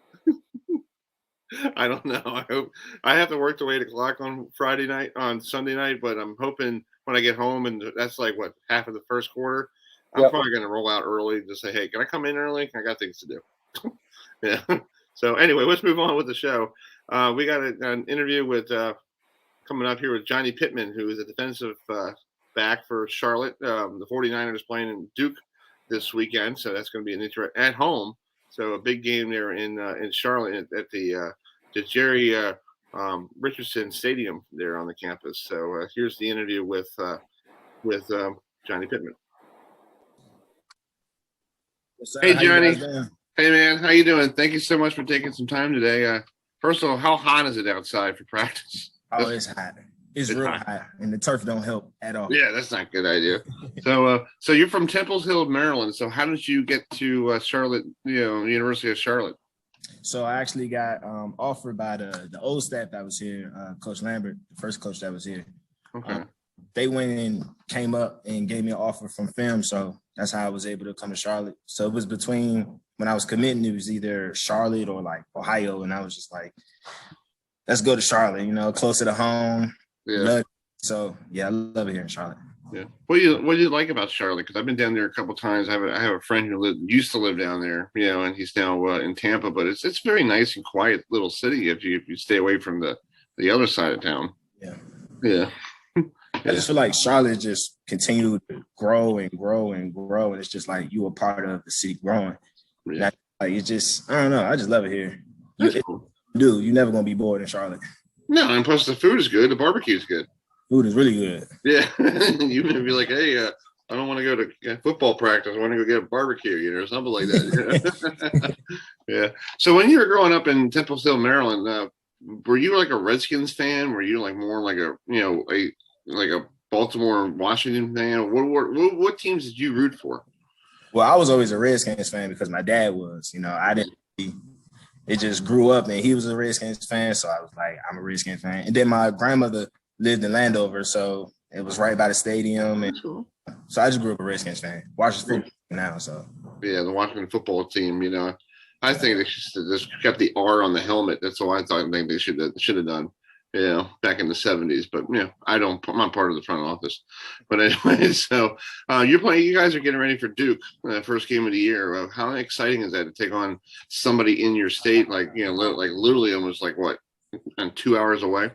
I don't know. I hope I have to work till 8 o'clock on Sunday night, but I'm hoping when I get home, and that's like half of the first quarter, I'm probably going to roll out early to say, hey, can I come in early? I got things to do. Yeah. So anyway, let's move on with the show. We got an interview with coming up here with Johnny Pittman, who is a defensive back for Charlotte. The 49ers playing in Duke this weekend, so that's going to be an at home. So a big game there in Charlotte at the Jerry Richardson Stadium there on the campus. So here's the interview with Johnny Pittman. Hey, Johnny. Hey man, how you doing? Thank you so much for taking some time today. First of all, how hot is it outside for practice? Oh, it's hot. It's real hot, and the turf don't help at all. Yeah, that's not a good idea. So you're from Temple Hill, Maryland. So how did you get to Charlotte? University of Charlotte. So I actually got offered by the old staff that was here, Coach Lambert, the first coach that was here. Okay. They went and came up and gave me an offer from film, so that's how I was able to come to Charlotte. So it was between when I was committing, it was either Charlotte or like Ohio, and I was just like, let's go to Charlotte. Closer to home. Yeah. So yeah, I love it here in Charlotte. Yeah. What do you like about Charlotte? Because I've been down there a couple of times. I have a friend who used to live down there, and he's now in Tampa. But it's very nice and quiet little city if you stay away from the other side of town. Yeah. Yeah. I just feel like Charlotte just continued to grow and grow and grow, and it's just like you were part of the city growing. Yeah. I don't know. I just love it here. That's cool. You're never gonna be bored in Charlotte. No, and plus the food is good. The barbecue is good. Food is really good. Yeah, you can be like, hey, I don't want to go to football practice. I want to go get a barbecue, something like that. Yeah. So when you were growing up in Temple Hill, Maryland, were you like a Redskins fan? Were you like more like a Baltimore and Washington fan? What teams did you root for? Well, I was always a Redskins fan because my dad was. I didn't. It just grew up, and he was a Redskins fan, so I was like, I'm a Redskins fan. And then my grandmother lived in Landover, so it was right by the stadium, and Cool. So I just grew up a Redskins fan. Watches football now, so Yeah, the Washington football team. I think they should have just kept the R on the helmet. That's all I think they should have done. Back in the 70s, but I'm not part of the front office. But anyway, so you guys are getting ready for Duke, first game of the year. How exciting is that to take on somebody in your state, like literally almost like what, 2 hours away?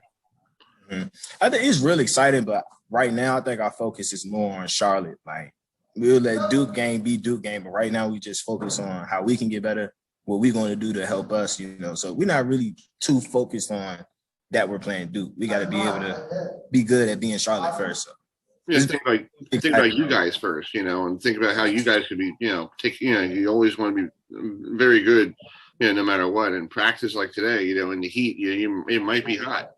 I think it's really exciting, but right now I think our focus is more on Charlotte. Like we'll let Duke game be Duke game, but right now we just focus on how we can get better, what we're going to do to help us. So we're not really too focused on that we're playing Duke. We got to be able to be good at being Charlotte first. So. Yeah, think about you guys first, and think about how you guys could be, you always want to be very good, no matter what. And practice like today, in the heat, it might be hot.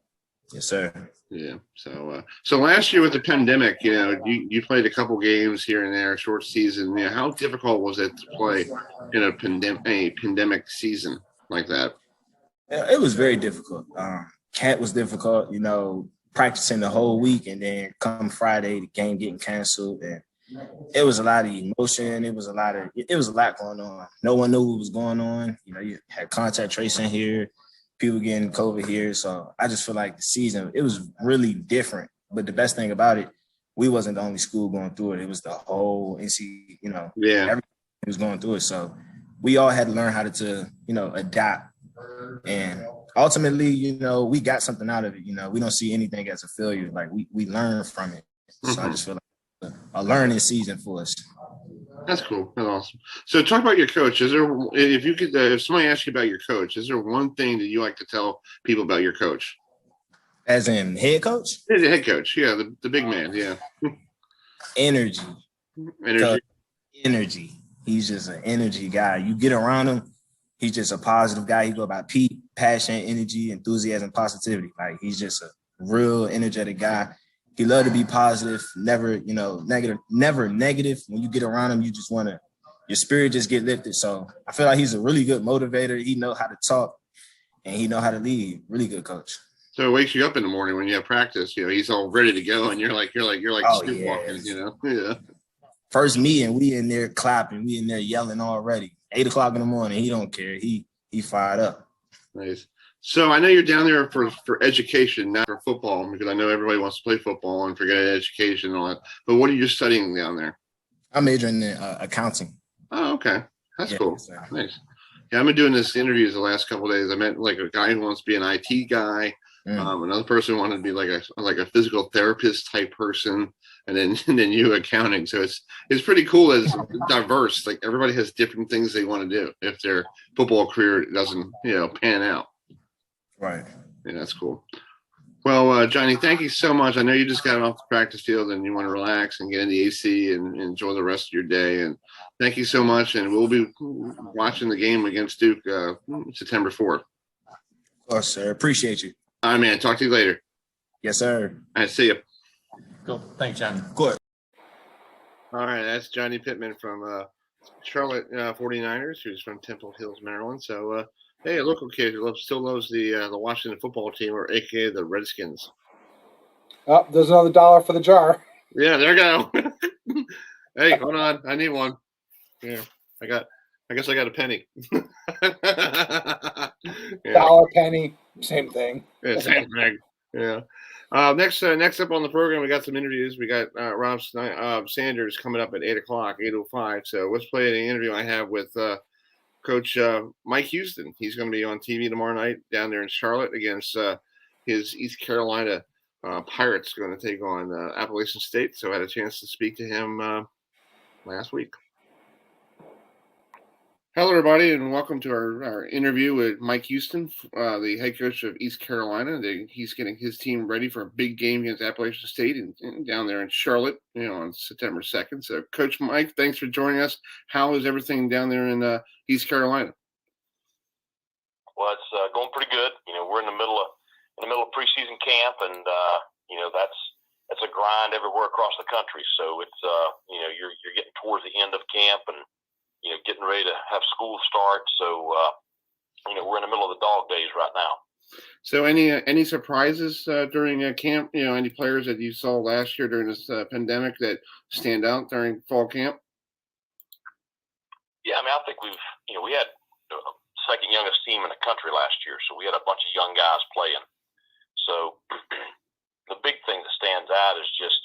Yes, sir. Yeah. So last year with the pandemic, you played a couple games here and there, short season. How difficult was it to play in a pandemic season like that? It was very difficult. Camp was difficult, practicing the whole week, and then come Friday, the game getting canceled, and it was a lot of emotion. It was a lot going on. No one knew what was going on. You had contact tracing here, people getting COVID here. So I just feel like the season, it was really different. But the best thing about it, we wasn't the only school going through it. It was the whole NC, everybody was going through it. So we all had to learn how to adapt. And ultimately, we got something out of it. We don't see anything as a failure. Like we learn from it. So I just feel like a learning season for us. That's cool. That's awesome. So talk about your coach. If somebody asks you about your coach, is there one thing that you like to tell people about your coach? As in head coach? Yeah, the head coach. Yeah, the big man. Yeah. Energy. Energy. He's just an energy guy. You get around him, he's just a positive guy. He go about passion, energy, enthusiasm, positivity. Like he's just a real energetic guy. He love to be positive, never, negative, never negative. When you get around him, you just your spirit just get lifted. So I feel like he's a really good motivator. He know how to talk and he know how to lead. Really good coach. So it wakes you up in the morning when you have practice, he's all ready to go and you're like sleepwalking, Yeah. First meeting, we in there clapping, we in there yelling already. 8 o'clock in the morning, he don't care. He fired up. Nice. So I know you're down there for education, not for football, because I know everybody wants to play football and forget education and all that. But what are you studying down there? I'm majoring in accounting. Oh, okay. That's cool. So. Nice. Yeah, I've been doing this interviews the last couple of days. I met like a guy who wants to be an IT guy. Another person wanted to be like a physical therapist type person, and then you accounting. So it's pretty cool. It's diverse. Like everybody has different things they want to do if their football career doesn't pan out. Right. Yeah, that's cool. Well, Johnny, thank you so much. I know you just got off the practice field and you want to relax and get in the AC and enjoy the rest of your day. And thank you so much. And we'll be watching the game against Duke September 4th. Of course, sir. Appreciate you. All right, man. Talk to you later. Yes, sir. All right, see you. Cool. Thanks, John. Of course. All right, that's Johnny Pittman from Charlotte 49ers, who's from Temple Hills, Maryland. So, hey, a local kid who still loves the Washington football team, or AKA the Redskins. Oh, there's another $1 for the jar. Yeah, there you go. Hey, hold on. I need one. Yeah, I guess I got a penny. Yeah. Dollar, penny, same thing. Yeah, same thing. Yeah. Next up on the program, we got some interviews. We got Rob Sanders coming up at 8:00, 8:05. So let's play the interview I have with Coach Mike Houston. He's going to be on TV tomorrow night down there in Charlotte against his East Carolina Pirates, going to take on Appalachian State. So I had a chance to speak to him last week. Hello, everybody, and welcome to our interview with Mike Houston, the head coach of East Carolina. He's getting his team ready for a big game against Appalachian State and down there in Charlotte, on September 2nd. So, Coach Mike, thanks for joining us. How is everything down there in East Carolina? Well, it's going pretty good. We're in the middle of preseason camp, and that's a grind everywhere across the country. So it's you're getting towards the end of camp and getting ready to have school start. So, we're in the middle of the dog days right now. So any surprises during camp? Any players that you saw last year during this pandemic that stand out during fall camp? Yeah, I think we had the second youngest team in the country last year. So we had a bunch of young guys playing. So the big thing that stands out is just,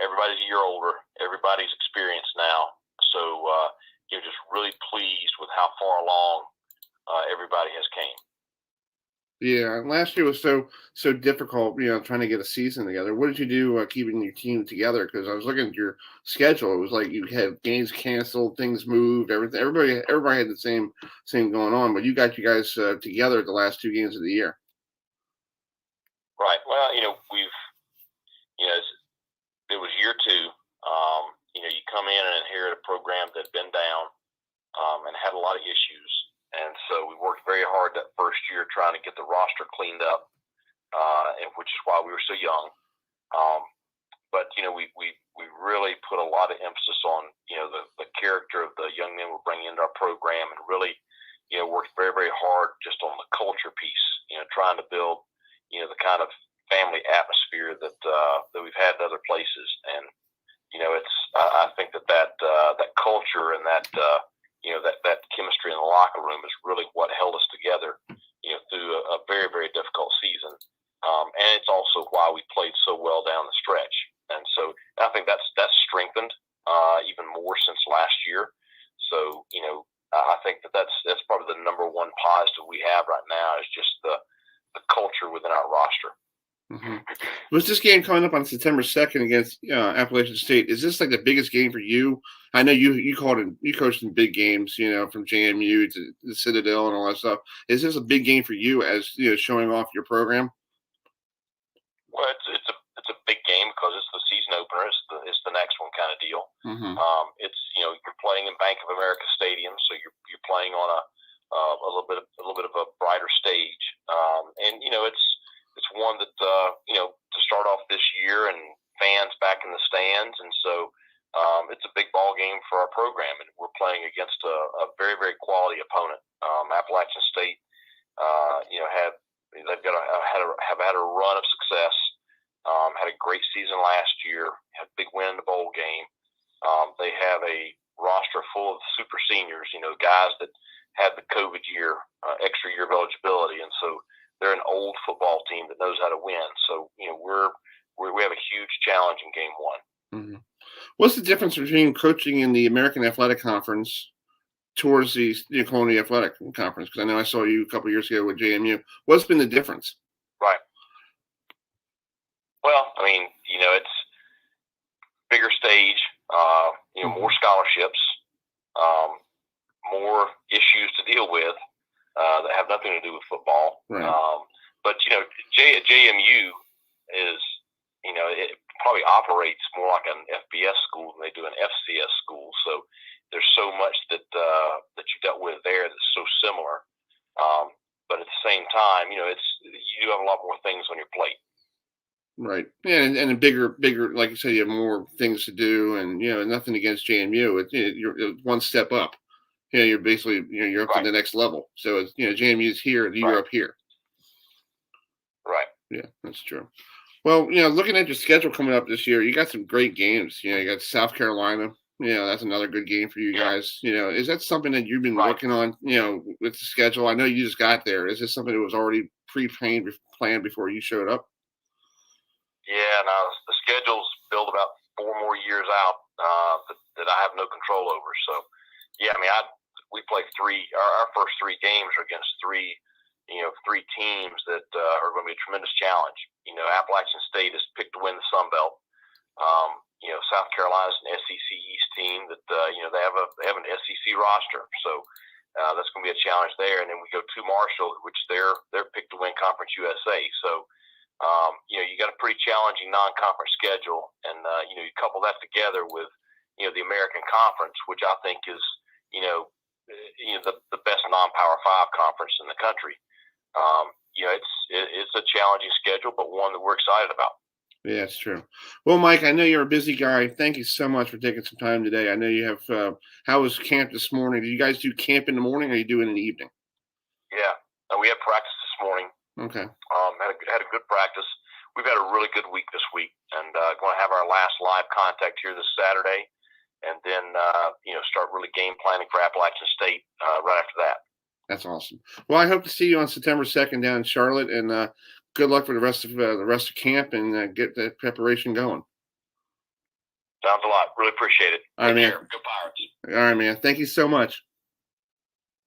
everybody's a year older. Everybody's experienced now. So, just really pleased with how far along everybody has came. Yeah, last year was so difficult, trying to get a season together. What did you do keeping your team together? Because I was looking at your schedule. It was like you had games canceled, things moved, everything. Everybody had the same going on, but you got you guys together at the last 2 games of the year. Right. Well, it was year 2. You come in and inherit a program that had been down and had a lot of issues. And so we worked very hard that first year trying to get the roster cleaned up, and which is why we were so young. But we really put a lot of emphasis on the character of the young men we're bringing into our program, and really worked very, very hard just on the culture piece. Trying to build the kind of family atmosphere that we've had in other places. And I think that culture and that chemistry in the locker room is really what held us together, through a very, very difficult season. And it's also why we played so well down the stretch. And so I think that's strengthened even more since last year. So, I think that's probably the number one positive we have right now is just the culture within our roster. Mm-hmm. Was this game coming up on September 2nd against Appalachian State? Is this like the biggest game for you? I know you coached in big games, from JMU to the Citadel and all that stuff. Is this a big game for you as showing off your program? Well, it's a big game because it's the season opener. It's the next one kind of deal. Mm-hmm. It's you're playing in Bank of America Stadium, so you're playing on a little bit of a brighter stage, and it's one that to start off this year and fans back in the stands, and so it's a big ball game for our program, and we're playing against a very, very quality opponent. Appalachian State, have had a run of success. Had a great season last year. Had a big win in the bowl game. They have a roster full of super seniors, guys that had the COVID year, extra year of eligibility, and so they're an old football team that knows how to win. So we have a huge challenge in game 1. Mm-hmm. What's the difference between coaching in the American Athletic Conference towards the Colonial Athletic Conference? Because I know I saw you a couple of years ago with JMU. What's been the difference? Right. Well, it's bigger stage, more scholarships, more issues to deal with that have nothing to do with football. Right. but JMU is, it probably operates more like an FBS school than they do an FCS school. So there's so much that you dealt with there that's so similar. But at the same time, you do have a lot more things on your plate. Right. Yeah, and a bigger, like you said, you have more things to do, and nothing against JMU. You're one step up. You're basically you're up to the next level. So it's JMU's here, you're up here. Right. Yeah, that's true. Well, looking at your schedule coming up this year, you got some great games. You got South Carolina. That's another good game for you guys. Is that something that you've been working on? With the schedule. I know you just got there. Is this something that was already planned before you showed up? Yeah, no, the schedule's built about 4 more years out that I have no control over. So, yeah, I mean, we played our first 3 games are against 3 teams that are going to be a tremendous challenge. Appalachian State is picked to win the Sun Belt. South Carolina's an SEC East team that they have an SEC roster, so that's going to be a challenge there. And then we go to Marshall, which they're picked to win Conference USA. So you got a pretty challenging non-conference schedule, and you couple that together with the American Conference, which I think is the best non-Power 5 conference in the country. It's a challenging schedule, but one that we're excited about. Yeah, it's true. Well, Mike, I know you're a busy guy. Thank you so much for taking some time today. I know you have. How was camp this morning? Did you guys do camp in the morning, or you do it in the evening? Yeah, we had practice this morning. Okay. Had a good practice. We've had a really good week this week, and going to have our last live contact here this Saturday, and then start really game planning for Appalachian State right after that. That's awesome. Well, I hope to see you on September 2nd down in Charlotte, and good luck for the rest of camp, and get the preparation going. Sounds a lot. Really appreciate it. All right, man. Go Pirates. All right, man. Thank you so much.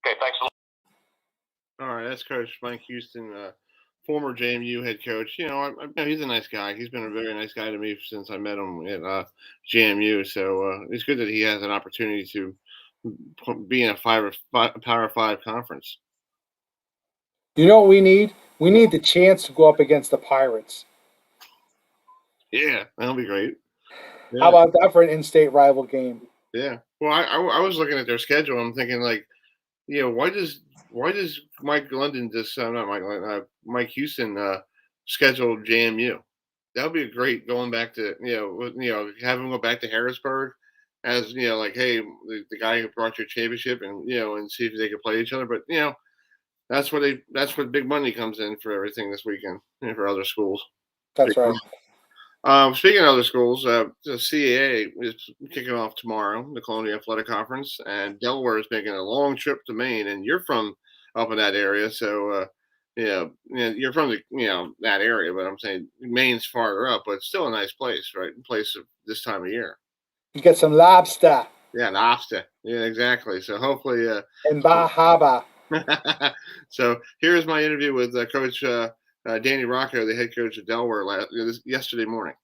Okay, thanks a lot. All right, that's Coach Mike Houston, former JMU head coach. He's a nice guy. He's been a very nice guy to me since I met him at JMU. So it's good that he has an opportunity to be in a Power 5 conference. You know what we need? We need the chance to go up against the Pirates. Yeah, that'll be great. Yeah. How about that for an in-state rival game? Yeah. Well, I was looking at their schedule. I'm thinking, why does Mike London Mike Houston schedule JMU? That would be great going back to have him go back to Harrisburg as hey, the guy who brought you a championship, and see if they could play each other. But that's where big money comes in for everything this weekend for other schools. That's big right. Money. Speaking of other schools, the CAA is kicking off tomorrow, the Colonial Athletic Conference, and Delaware is making a long trip to Maine, and you're from up in that area, so you're from that area, but I'm saying Maine's farther up, but it's still a nice place, right? Place of this time of year. You get some lobster. Yeah, lobster. Yeah, exactly. So hopefully, and Bahaba. So here's my interview with Coach Danny Rocco, the head coach of Delaware, yesterday morning.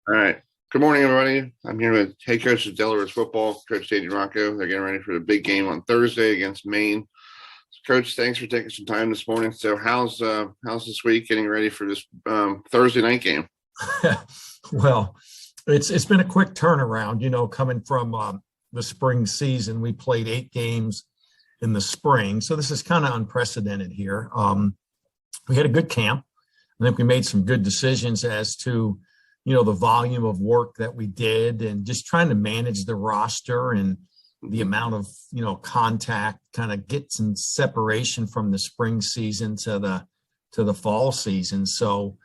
All right. Good morning, everybody. I'm here with head coach of Delaware's football, Coach Danny Rocco. They're getting ready for the big game on Thursday against Maine. So, Coach, thanks for taking some time this morning. So how's this week getting ready for this Thursday night game? Well, it's been a quick turnaround, coming from the spring season. We played 8 games in the spring. So this is kind of unprecedented here. We had a good camp. I think we made some good decisions as to, the volume of work that we did and just trying to manage the roster and the amount of, contact, kind of get some separation from the spring season to the fall season. So,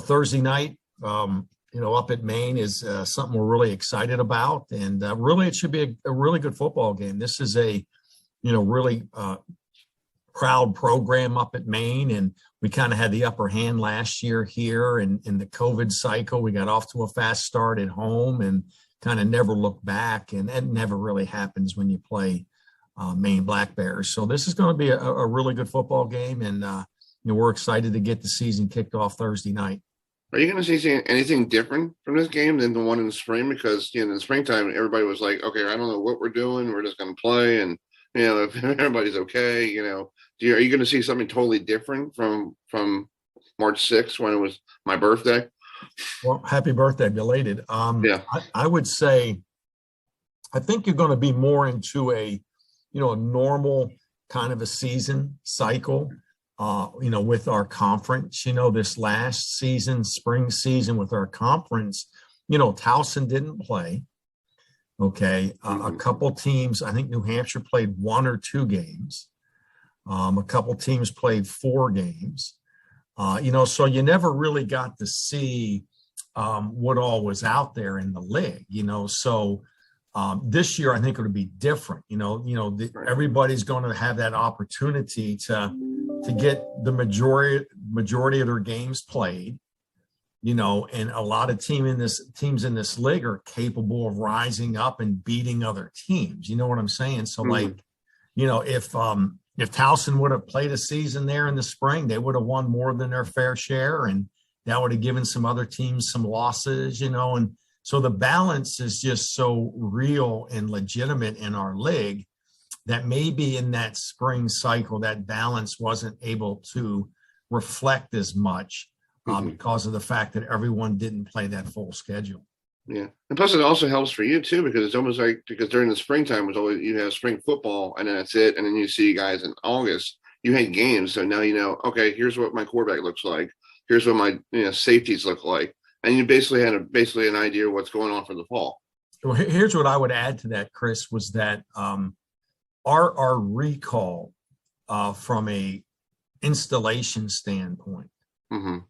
Thursday night, up at Maine is something we're really excited about. And really, it should be a really good football game. This is a, really proud program up at Maine. And we kind of had the upper hand last year here in the COVID cycle. We got off to a fast start at home and kind of never looked back. And that never really happens when you play Maine Black Bears. So this is going to be a really good football game. And, we're excited to get the season kicked off Thursday night. Are you going to see anything different from this game than the one in the spring? Because in the springtime, everybody was like, okay, I don't know what we're doing. We're just going to play. And if everybody's okay, are you going to see something totally different from March 6th when it was my birthday? Well, happy birthday, belated. Yeah. I would say, I think you're going to be more into a normal kind of a season cycle, with our conference. This last season, spring season with our conference, Towson didn't play. Okay. A couple teams, I think New Hampshire played 1 or 2 games. A couple teams played 4 games. So you never really got to see what all was out there in the league, so this year I think it'll be different. Everybody's going to have that opportunity to get the majority of their games played, and a lot of teams in this league are capable of rising up and beating other teams. You know what I'm saying? So if Towson would have played a season there in the spring, they would have won more than their fair share, and that would have given some other teams some losses, and so the balance is just so real and legitimate in our league that maybe in that spring cycle, that balance wasn't able to reflect as much because of the fact that everyone didn't play that full schedule. Yeah. And plus it also helps for you too, because it's almost like, because during the springtime was always, you have spring football and then that's it. And then you see guys in August, you had games. So now, okay, here's what my quarterback looks like. Here's what my safeties look like. And you basically had an idea of what's going on for the fall. Well, here's what I would add to that, Chris, was that our recall from a installation standpoint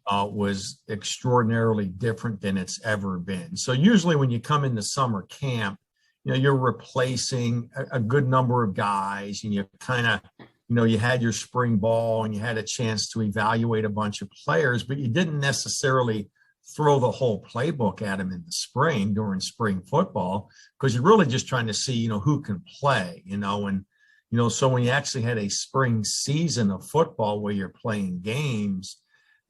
was extraordinarily different than it's ever been. So usually when you come into summer camp, you're replacing a good number of guys, and you kind of, you had your spring ball and you had a chance to evaluate a bunch of players, but you didn't necessarily throw the whole playbook at them in the spring during spring football, because you're really just trying to see, who can play, so when you actually had a spring season of football where you're playing games,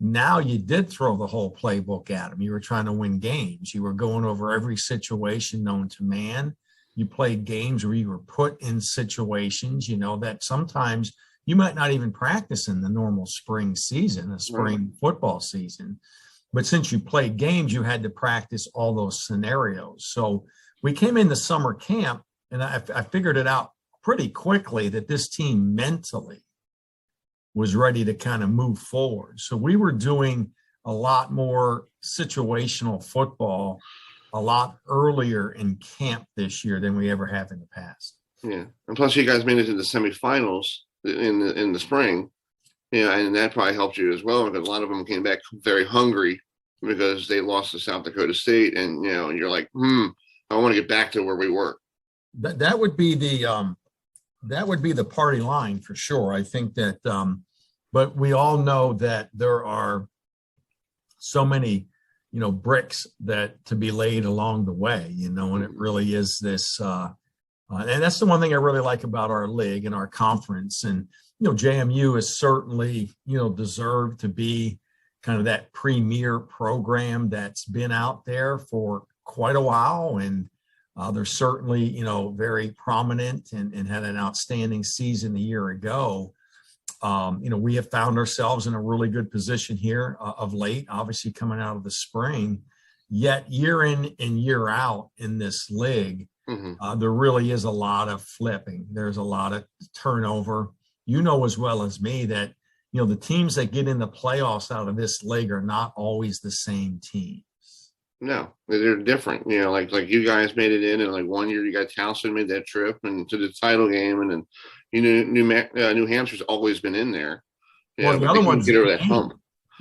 now you did throw the whole playbook at them. You were trying to win games. You were going over every situation known to man. You played games where you were put in situations, that sometimes you might not even practice in the normal spring season, a spring football season. But since you played games, you had to practice all those scenarios. So we came into summer camp, and I figured it out pretty quickly that this team mentally was ready to kind of move forward. So we were doing a lot more situational football a lot earlier in camp this year than we ever have in the past. Yeah. And plus you guys made it to the semifinals in the spring. And that probably helped you as well, because a lot of them came back very hungry because they lost to South Dakota State, and and you're like, I want to get back to where we were. That would be the party line for sure. I think that, but we all know that there are so many, bricks that to be laid along the way, and it really is this, and that's the one thing I really like about our league and our conference. And JMU is certainly, deserved to be kind of that premier program that's been out there for quite a while. And they're certainly, very prominent and had an outstanding season a year ago. We have found ourselves in a really good position here of late, obviously coming out of the spring, yet year in and year out in this league, there really is a lot of flipping. There's a lot of turnover. As well as me that, the teams that get in the playoffs out of this league are not always the same teams. No, they're different. Like you guys made it in, and like one year you got Towson made that trip and to the title game, and then New Hampshire's always been in there. Well, the other one's get over that hump.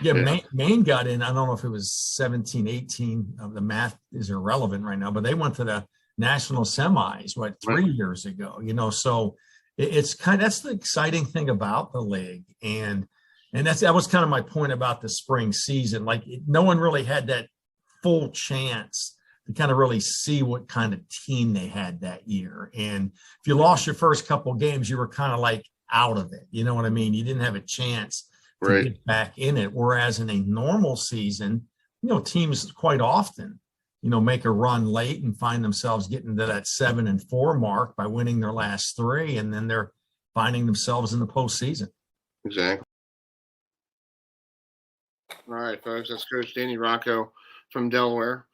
Yeah, Maine got in. I don't know if it was 17, 18. The math is irrelevant right now, but they went to the national semis 3 years ago. So it's that's the exciting thing about the league, and that was kind of my point about the spring season. Like no one really had that full chance to kind of really see what kind of team they had that year. And if you lost your first couple of games, you were kind of like out of it. You know what I mean? You didn't have a chance to get back in it. Whereas in a normal season, teams quite often make a run late and find themselves getting to that 7-4 mark by winning their last three, and then they're finding themselves in the postseason. Exactly. All right, folks, that's Coach Danny Rocco from Delaware.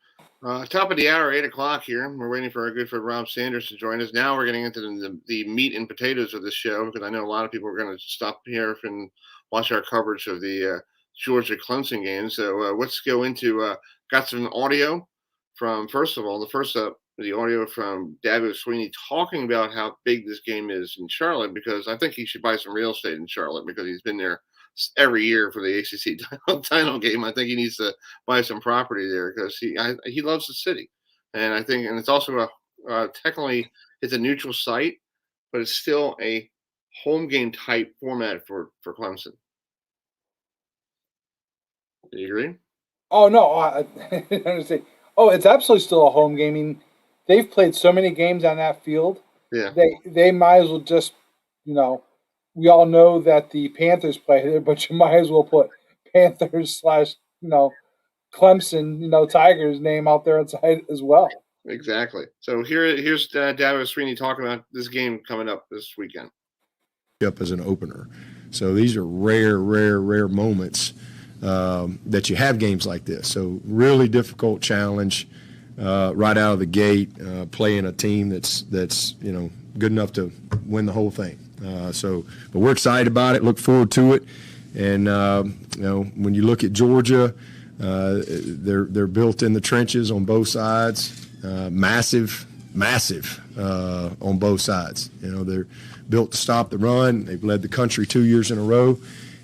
Top of the hour, 8 o'clock here. We're waiting for our good friend Rob Sanders to join us. Now we're getting into the meat and potatoes of this show, because I know a lot of people are going to stop here and watch our coverage of the Georgia Clemson game. So let's go into got some audio from, first of all, the audio from Dabo Sweeney talking about how big this game is in Charlotte, because I think he should buy some real estate in Charlotte, because he's been there every year for the ACC title game. I think he needs to buy some property there, because he loves the city, and I think, and it's also technically it's a neutral site, but it's still a home game type format for Clemson. Do you agree? Oh no, I understand. Oh, it's absolutely still a home game. I mean, they've played so many games on that field. Yeah. They might as well just, we all know that the Panthers play there, but you might as well put Panthers / Clemson, Tigers name out there inside as well. Exactly. So here's Dabo Sweeney talking about this game coming up this weekend. Up as an opener. So these are rare moments that you have games like this. So really difficult challenge right out of the gate, playing a team that's good enough to win the whole thing. But we're excited about it. Look forward to it. And when you look at Georgia, they're built in the trenches on both sides. Massive on both sides. They're built to stop the run. They've led the country 2 years in a row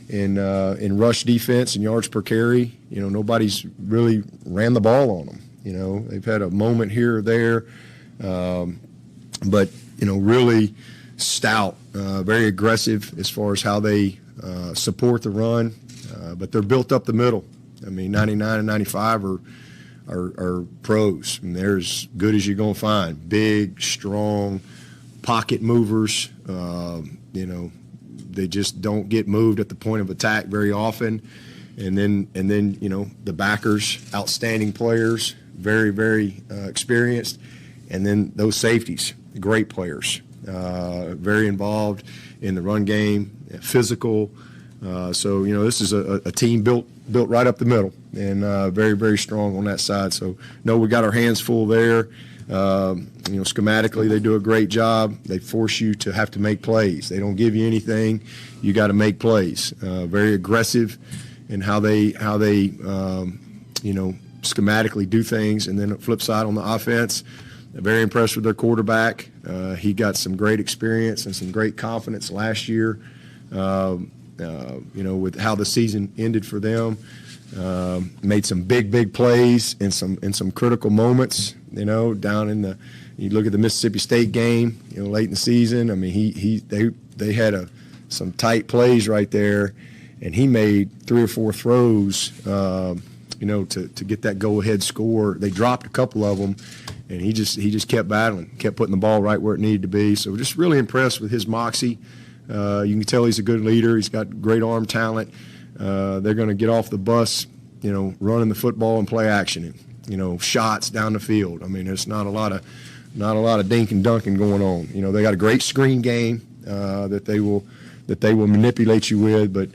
in rush defense and yards per carry. Nobody's really ran the ball on them. They've had a moment here or there, but really stout, very aggressive as far as how they support the run. But they're built up the middle. I mean, 99 and 95 are pros, and they're as good as you're going to find. Big, strong, pocket movers. They just don't get moved at the point of attack very often. And then the backers, outstanding players, very experienced. And then those safeties, great players, very involved in the run game, physical. So this is a team built right up the middle, and very strong on that side. So we got our hands full there. Schematically they do a great job. They force you to have to make plays. They don't give you anything. You got to make plays. Very aggressive in how they schematically do things. And then the flip side on the offense, very impressed with their quarterback. He got some great experience and some great confidence last year. With how the season ended for them, made some big plays in some critical moments. Down in you look at the Mississippi State game, late in the season. I mean, they had some tight plays right there, and he made 3 or 4 throws, to get that go-ahead score. They dropped a couple of them, and he just kept battling, kept putting the ball right where it needed to be. So just really impressed with his moxie. You can tell he's a good leader. He's got great arm talent. They're going to get off the bus, running the football and play action, shots down the field. I mean, there's not a lot of dink and dunking going on. They got a great screen game that they will manipulate you with, but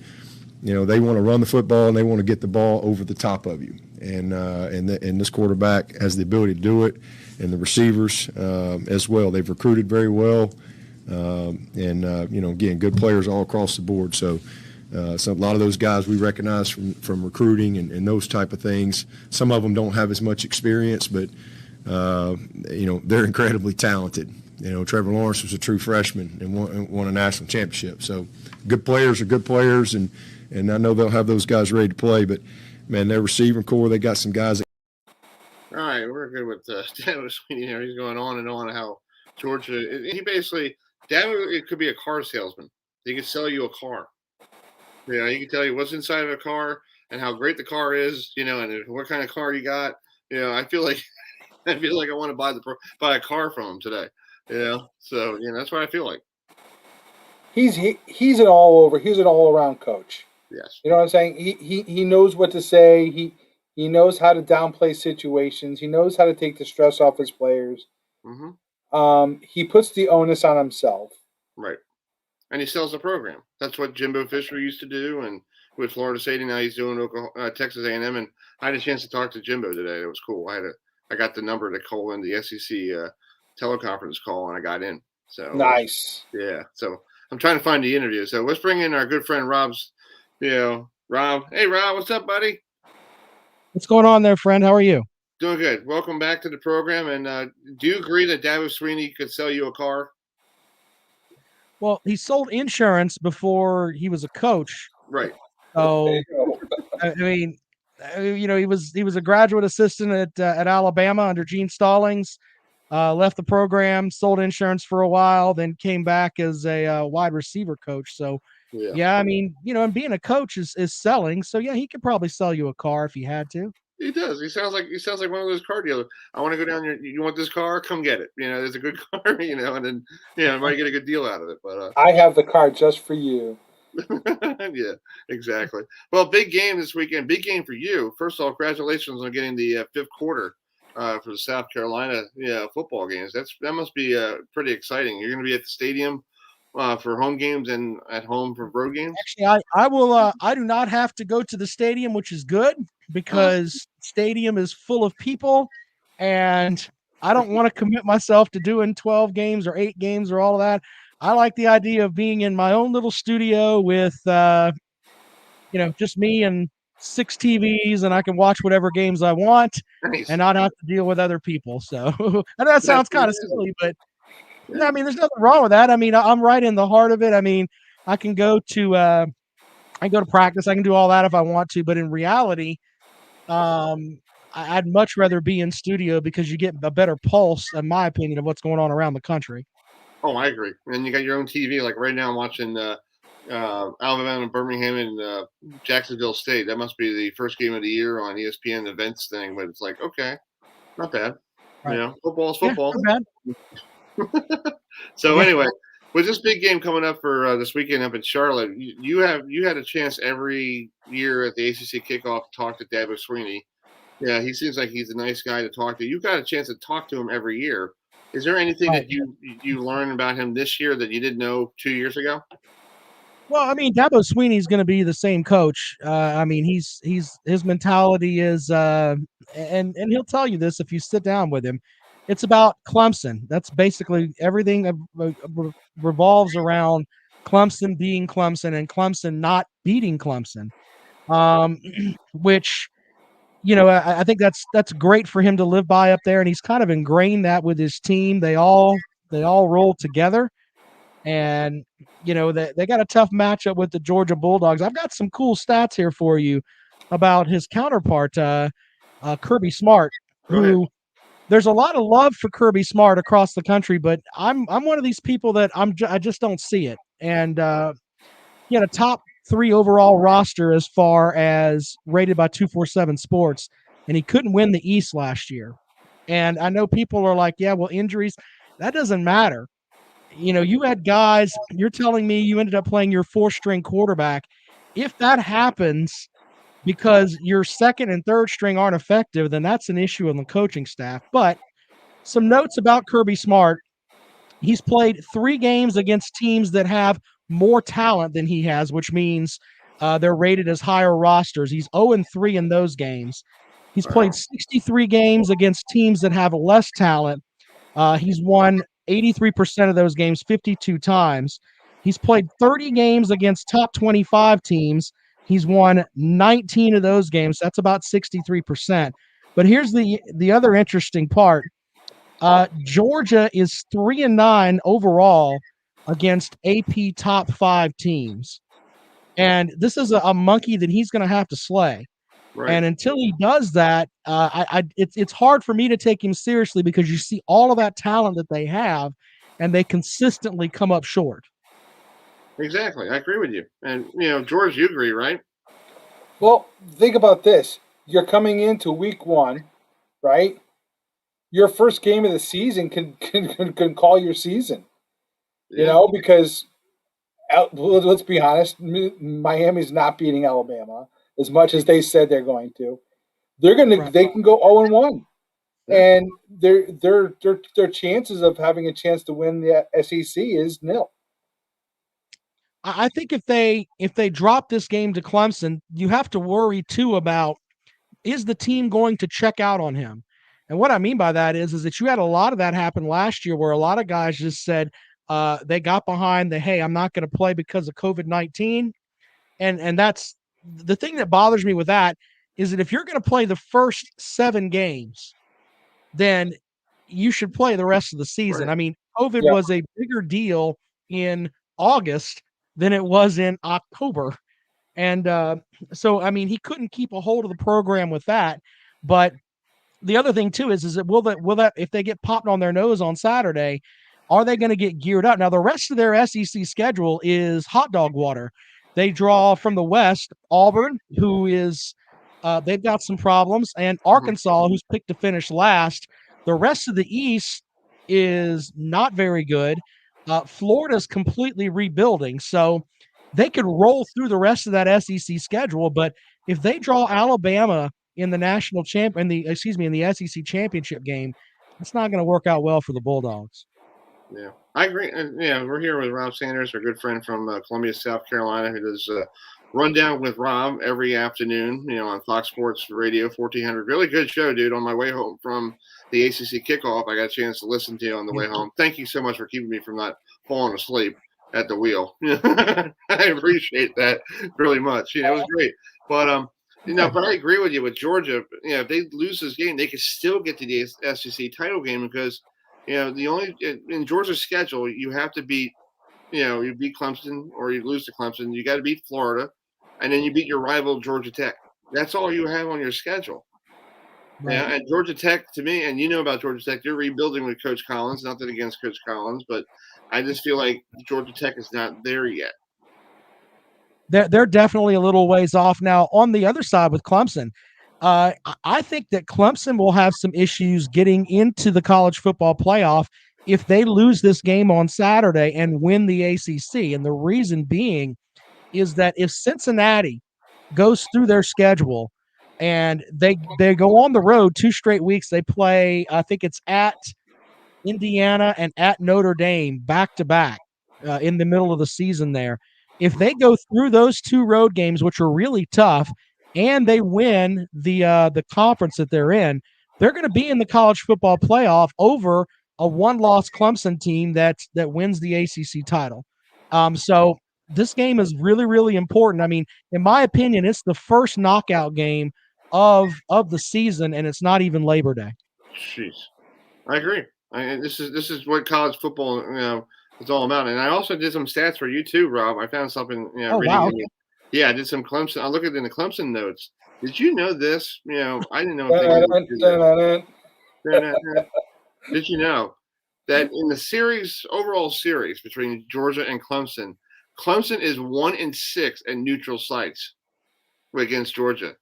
they want to run the football and they want to get the ball over the top of you. And this quarterback has the ability to do it, and the receivers as well. They've recruited very well. Again, good players all across the board. So a lot of those guys we recognize from recruiting and those type of things. Some of them don't have as much experience, but they're incredibly talented. Trevor Lawrence was a true freshman and won a national championship. So good players are good players, and I know they'll have those guys ready to play. But man, their receiving core, they got some guys. All right, we're good with Dabo Sweeney there. He's going on and on how Georgia. He basically. Dabo, it could be a car salesman. He could sell you a car. He can tell you what's inside of a car and how great the car is, and what kind of car you got. I feel like I want to buy a car from him today. So that's what I feel like. He's an all around coach. Yes. You know what I'm saying? He knows what to say. He knows how to downplay situations. He knows how to take the stress off his players. He puts the onus on himself. Right. And he sells the program. That's what Jimbo Fisher used to do, and with Florida State, and now he's doing Texas A&M. And I had a chance to talk to Jimbo today. It was cool. I got the number to call in the SEC teleconference call, and I got in. So nice. Yeah. So I'm trying to find the interview. So let's bring in our good friend Rob's. Rob. Hey, Rob, what's up, buddy? What's going on there, friend? How are you? Doing good. Welcome back to the program. And do you agree that Dabo Sweeney could sell you a car? Well, he sold insurance before he was a coach. Right. So, I mean, he was a graduate assistant at Alabama under Gene Stallings. Left the program, sold insurance for a while, then came back as a wide receiver coach. So, yeah, I mean, and being a coach is selling. So, yeah, he could probably sell you a car if he had to. He does. He sounds like one of those car dealers. I want to go down here. You want this car? Come get it. There's a good car. And then I might get a good deal out of it. But I have the car just for you. Yeah, exactly. Well, big game this weekend. Big game for you. First of all, congratulations on getting the fifth quarter for the South Carolina football games. That must be pretty exciting. You're going to be at the stadium for home games and at home for road games. Actually, I will. I do not have to go to the stadium, which is good because stadium is full of people, and I don't want to commit myself to doing 12 games or 8 games or all of that. I like the idea of being in my own little studio with, just me and 6 TVs, and I can watch whatever games I want and not have to deal with other people. So, and that sounds kind of silly, but I mean, there's nothing wrong with that. I mean, I'm right in the heart of it. I mean, I can go to practice. I can do all that if I want to, but in reality, I'd much rather be in studio because you get a better pulse, in my opinion, of what's going on around the country. Oh, I agree. And you got your own TV. Like right now, I'm watching Alabama, Birmingham, and Jacksonville State. That must be the first game of the year on ESPN events thing. But it's like, okay, not bad. Right. Football's football. Yeah, not bad. So anyway, with this big game coming up for this weekend up in Charlotte, you had a chance every year at the ACC kickoff to talk to Dabo Sweeney. Yeah, he seems like he's a nice guy to talk to. You've got a chance to talk to him every year. Is there anything that you learned about him this year that you didn't know 2 years ago? Well, I mean, Dabo Sweeney's going to be the same coach. I mean, his mentality is, and he'll tell you this if you sit down with him. It's about Clemson. That's basically everything revolves around Clemson being Clemson and Clemson not beating Clemson, which, I think that's great for him to live by up there. And he's kind of ingrained that with his team. They all roll together, and, they got a tough matchup with the Georgia Bulldogs. I've got some cool stats here for you about his counterpart, Kirby Smart, who there's a lot of love for Kirby Smart across the country, but I'm one of these people that I just don't see it. And he had a top 3 overall roster as far as rated by 247 Sports, and he couldn't win the East last year. And I know people are like, yeah, well, injuries, that doesn't matter. You had guys, you're telling me you ended up playing your 4th-string quarterback. If that happens because your 2nd and 3rd string aren't effective, then that's an issue on the coaching staff. But some notes about Kirby Smart. He's played 3 games against teams that have more talent than he has, which means they're rated as higher rosters. He's 0-3 in those games. He's played 63 games against teams that have less talent. He's won 83% of those games 52 times. He's played 30 games against top 25 teams. He's won 19 of those games. That's about 63%. But here's the other interesting part. Georgia is 3-9 overall against AP top 5 teams. And this is a monkey that he's going to have to slay. Right. And until he does that, it's hard for me to take him seriously because you see all of that talent that they have, and they consistently come up short. Exactly. I agree with you. And, George, you agree, right? Well, think about this. You're coming into week 1, right? Your first game of the season can call your season, because let's be honest, Miami's not beating Alabama as much as they said they're going to. they can go 0-1. And their chances of having a chance to win the SEC is nil. I think if they drop this game to Clemson, you have to worry too about, is the team going to check out on him? And what I mean by that is that you had a lot of that happen last year where a lot of guys just said they got behind hey, I'm not going to play because of COVID-19. And that's the thing that bothers me with that, is that if you're going to play the first 7 games, then you should play the rest of the season. Right. I mean, COVID was a bigger deal in August than it was in October. And so, I mean, he couldn't keep a hold of the program with that. But the other thing too is that will that if they get popped on their nose on Saturday, are they going to get geared up? Now, the rest of their SEC schedule is hot dog water. They draw from the West Auburn, who is they've got some problems, and Arkansas, who's picked to finish last. The rest of the East is not very good. Florida's completely rebuilding, so they could roll through the rest of that SEC schedule. But if they draw Alabama in the national champ in the SEC championship game, it's not going to work out well for the Bulldogs. Yeah, I agree. And yeah, we're here with Rob Sanders, our good friend from Columbia, South Carolina, who does Rundown with Rob every afternoon, on Fox Sports Radio 1400. Really good show, dude. On my way home from the ACC kickoff, I got a chance to listen to you on the way home. Thank you so much for keeping me from not falling asleep at the wheel. I appreciate that really much. It was great. But but I agree with you with Georgia. If they lose this game, they could still get to the SEC title game because the only in Georgia's schedule you have to beat. You beat Clemson or you lose to Clemson. You got to beat Florida, and then you beat your rival Georgia Tech. That's all you have on your schedule. Right. Yeah, and Georgia Tech, to me, and about Georgia Tech, they're rebuilding with Coach Collins. Nothing against Coach Collins, but I just feel like Georgia Tech is not there yet. They're definitely a little ways off. Now, on the other side with Clemson, I think that Clemson will have some issues getting into the college football playoff if they lose this game on Saturday and win the ACC. And the reason being is that if Cincinnati goes through their schedule and they go on the road 2 straight weeks, they play, I think it's at Indiana and at Notre Dame back-to-back in the middle of the season there. If they go through those 2 road games, which are really tough, and they win the conference that they're in, they're going to be in the college football playoff over a 1-loss Clemson team that wins the ACC title. So this game is really, really important. I mean, in my opinion, it's the first knockout game of the season, and it's not even Labor Day. Jeez, I agree. This is what college football is all about. And I also did some stats for you too, Rob. I found something. Wow. Yeah, I did some Clemson. I looked at it in the Clemson notes. Did you know this? I didn't know. Did you know that in the overall series between Georgia and Clemson, Clemson is 1-6 at neutral sites against Georgia?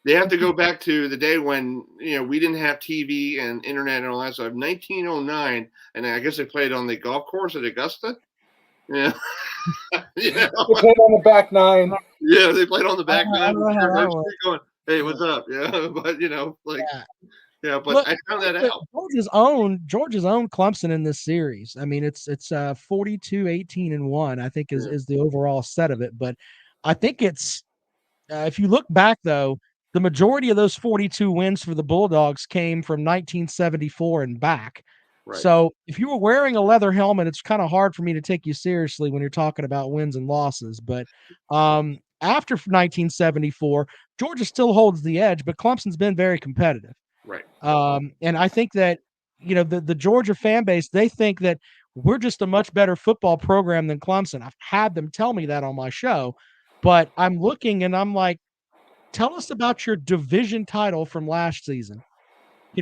They have to go back to the day when we didn't have TV and internet and all that stuff. 1909, and I guess they played on the golf course at Augusta. Yeah, They played on the back 9. Yeah, they played on the back 9. Going, hey, what's up? Yeah, but yeah, but look, I found that out. Georgia's own Clemson in this series. I mean, it's 42-18-1. I think is the overall set of it. But I think it's if you look back though, the majority of those 42 wins for the Bulldogs came from 1974 and back. Right. So if you were wearing a leather helmet, it's kind of hard for me to take you seriously when you're talking about wins and losses. But after 1974, Georgia still holds the edge, but Clemson's been very competitive. Right. And I think that, the Georgia fan base, they think that we're just a much better football program than Clemson. I've had them tell me that on my show, but I'm looking and I'm like, tell us about your division title from last season.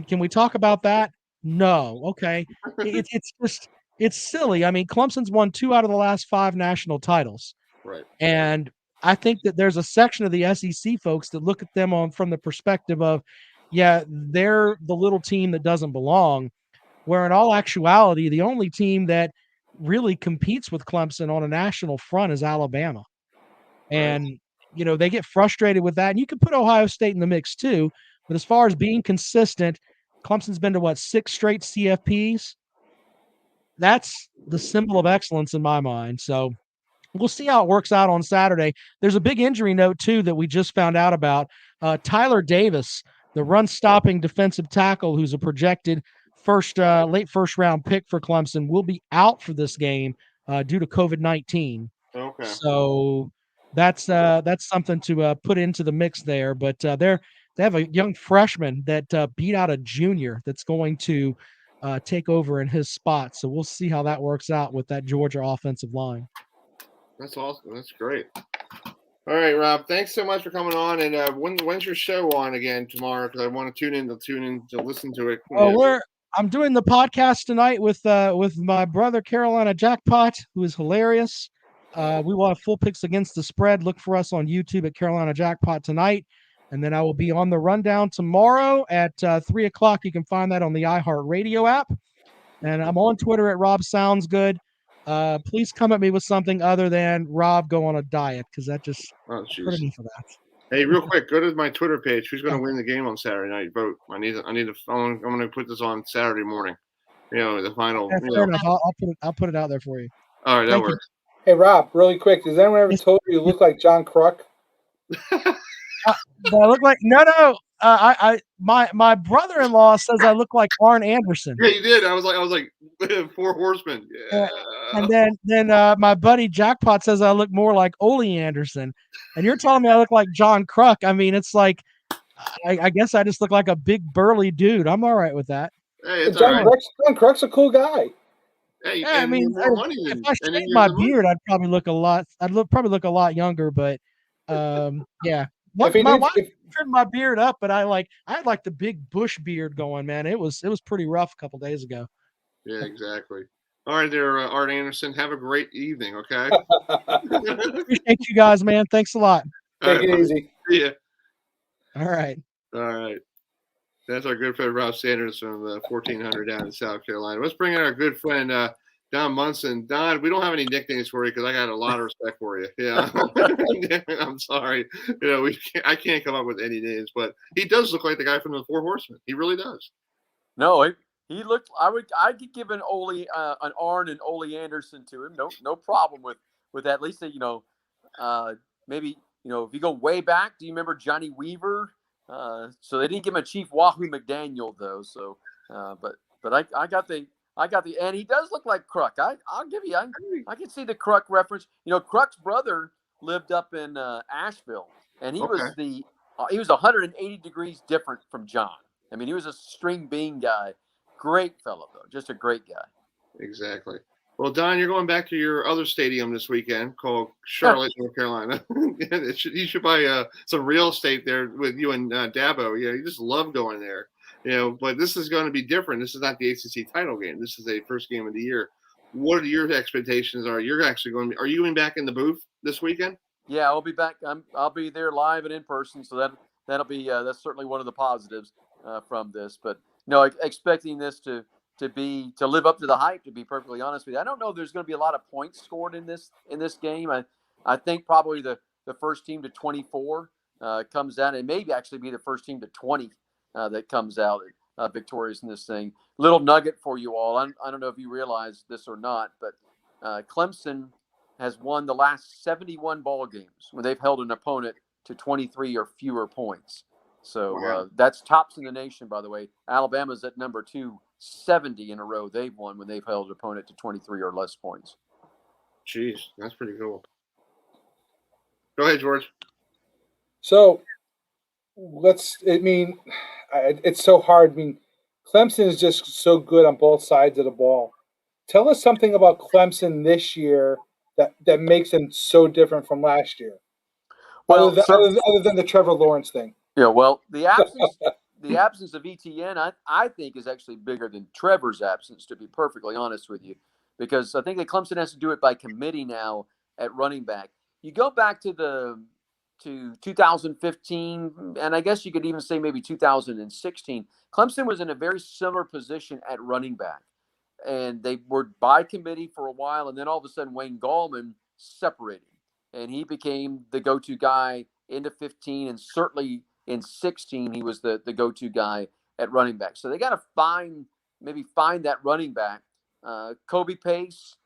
Can we talk about that? No. Okay. It's silly. I mean, Clemson's won 2 out of the last 5 national titles. Right. And I think that there's a section of the SEC folks that look at them from the perspective of, yeah, they're the little team that doesn't belong, where in all actuality, the only team that really competes with Clemson on a national front is Alabama. And, they get frustrated with that. And you can put Ohio State in the mix too, But as far as being consistent, Clemson's been to what, 6 straight CFPs? That's the symbol of excellence in my mind. So we'll see how it works out on Saturday. There's a big injury note, too, that we just found out about. Tyler Davis, the run-stopping defensive tackle who's a projected late first-round pick for Clemson, will be out for this game due to COVID-19. Okay. So that's something to put into the mix there. But they have a young freshman that beat out a junior that's going to take over in his spot. So we'll see how that works out with that Georgia offensive line. That's awesome. That's great. All right, Rob. Thanks so much for coming on. And when's your show on again tomorrow? Because I want to tune in to listen to it. Oh, I'm doing the podcast tonight with my brother Carolina Jackpot, who is hilarious. We will have full picks against the spread. Look for us on YouTube at Carolina Jackpot tonight. And then I will be on the rundown tomorrow at 3:00. You can find that on the iHeartRadio app. And I'm on Twitter at Rob Sounds Good. Please come at me with something other than Rob go on a diet, because that just put me for that. Hey, real quick, go to my Twitter page. Who's going to win the game on Saturday night? Vote. I'm going to put this on Saturday morning. The final. Yeah, fair enough. I'll put it out there for you. All right, that works. Hey, Rob, really quick. Has anyone ever told you look like John Kruk? Do I look like no? My brother-in-law says I look like Arn Anderson. Yeah, you did. I was like, Four Horsemen. Yeah. And then my buddy Jackpot says I look more like Ole Anderson, and you're telling me I look like John Kruk. I mean, it's like I guess I just look like a big burly dude. I'm all right with that. Hey, John Kruk's a cool guy. Hey, yeah, I mean, if I shaved my beard, I'd probably look a lot. Probably look a lot younger, but yeah. My wife trimmed my beard up, but I had like the big bush beard going, man. It was pretty rough a couple days ago. Yeah, exactly. All right, there, Art Anderson. Have a great evening. Okay. Appreciate you guys, man. Thanks a lot. Take it easy. See ya. All right. That's our good friend Rob Sanders from the 1400 down in South Carolina. Let's bring in our good friend Don Munson. Don, we don't have any nicknames for you because I got a lot of respect for you. Yeah, I'm sorry. I can't come up with any names, but he does look like the guy from the Four Horsemen. He really does. No, he looked. I could give an Arn and Ole Anderson to him. No problem with that. At least maybe if you go way back. Do you remember Johnny Weaver? So they didn't give him a Chief Wahoo McDaniel though. So, but I got the. And he does look like Kruk. I'll give you. I can see the Kruk reference. Kruk's brother lived up in Asheville, and he was 180 degrees different from John. I mean, he was a string bean guy. Great fellow, though. Just a great guy. Exactly. Well, Don, you're going back to your other stadium this weekend called Charlotte, North Carolina. You should buy some real estate there with you and Dabo. You just love going there. But this is going to be different. This is not the ACC title game. This is a first game of the year. What are your expectations? Are you going back in the booth this weekend? Yeah, I'll be back. I'll be there live and in person. So that'll be that's certainly one of the positives from this. But no, expecting this to live up to the hype. To be perfectly honest with you, I don't know if there's going to be a lot of points scored in this game. I think probably the first team to 24 comes out, and maybe actually be the first team to 20. That comes out victorious in this thing. Little nugget for you all. I don't know if you realize this or not, but Clemson has won the last 71 ball games when they've held an opponent to 23 or fewer points. So that's tops in the nation, by the way. Alabama's at number 2, 70 in a row they've won when they've held an opponent to 23 or less points. Jeez, that's pretty cool. Go ahead, George. So it's so hard. I mean, Clemson is just so good on both sides of the ball. Tell us something about Clemson this year that makes them so different from last year. Well, other than the Trevor Lawrence thing. Yeah, well, the absence of ETN, I think, is actually bigger than Trevor's absence, to be perfectly honest with you, because I think that Clemson has to do it by committee now at running back. You go back to 2015, and I guess you could even say maybe 2016, Clemson was in a very similar position at running back. And they were by committee for a while, and then all of a sudden Wayne Gallman separated. And he became the go-to guy into 15, and certainly in 16, he was the go-to guy at running back. So they got to find that running back. Kobe Pace.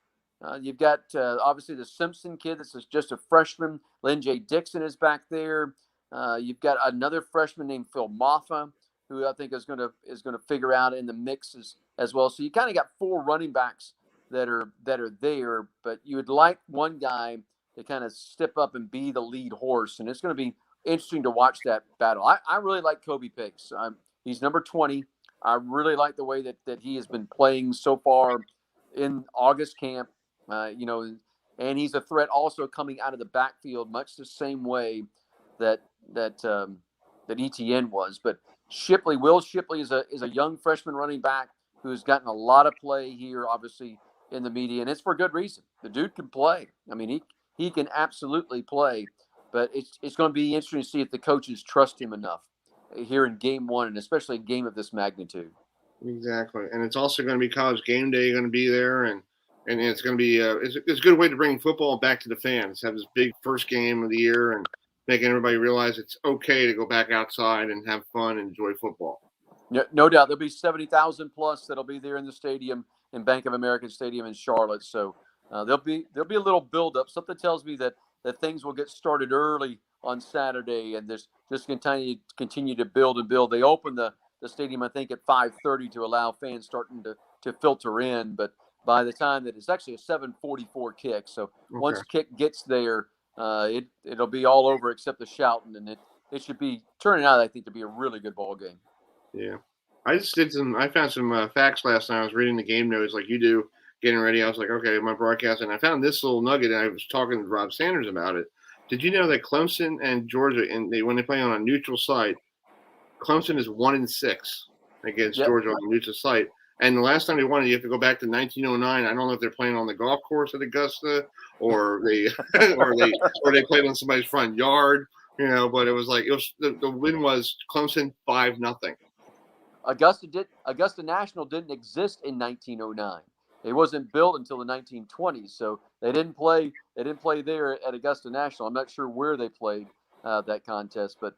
You've got obviously the Simpson kid. This is just a freshman. Lynn J. Dixon is back there. You've got another freshman named Phil Maffa, who I think is going to figure out in the mix as well. So you kind of got 4 running backs that are there, but you would like one guy to kind of step up and be the lead horse, and it's going to be interesting to watch that battle. I really like Kobe Pace. He's number 20. I really like the way that he has been playing so far in August camp. And he's a threat also coming out of the backfield, much the same way that ETN was. But Will Shipley is a young freshman running back who's gotten a lot of play here, obviously in the media, and it's for good reason. The dude can play. I mean, he can absolutely play. But it's going to be interesting to see if the coaches trust him enough here in game 1, and especially a game of this magnitude. Exactly, and it's also going to be college game day going to be there, and it's going to be it's a good way to bring football back to the fans. Have this big first game of the year and making everybody realize it's okay to go back outside and have fun and enjoy football. No doubt, there'll be 70,000 plus that'll be there in the stadium, in Bank of America Stadium in Charlotte. So there'll be a little buildup. Something tells me that things will get started early on Saturday, and this just continue to build and build. They opened the stadium, I think, at 5:30 to allow fans starting to filter in. But by the time that it's actually a 7:44 kick, so once kick gets there, it'll be all over except the shouting, and it should be turning out, I think, to be a really good ball game. Yeah, I found some facts last night. I was reading the game notes like you do, getting ready. I was like, okay, my broadcast, and I found this little nugget, and I was talking to Rob Sanders about it. Did you know that Clemson and Georgia, when they play on a neutral site, Clemson is 1-6 against Georgia on a neutral site? And the last time they won it, you have to go back to 1909. I don't know if they're playing on the golf course at Augusta or they played on somebody's front yard, But it was like the win was Clemson 5-0. Augusta National didn't exist in 1909. It wasn't built until the 1920s, so they didn't play there at Augusta National. I'm not sure where they played that contest, but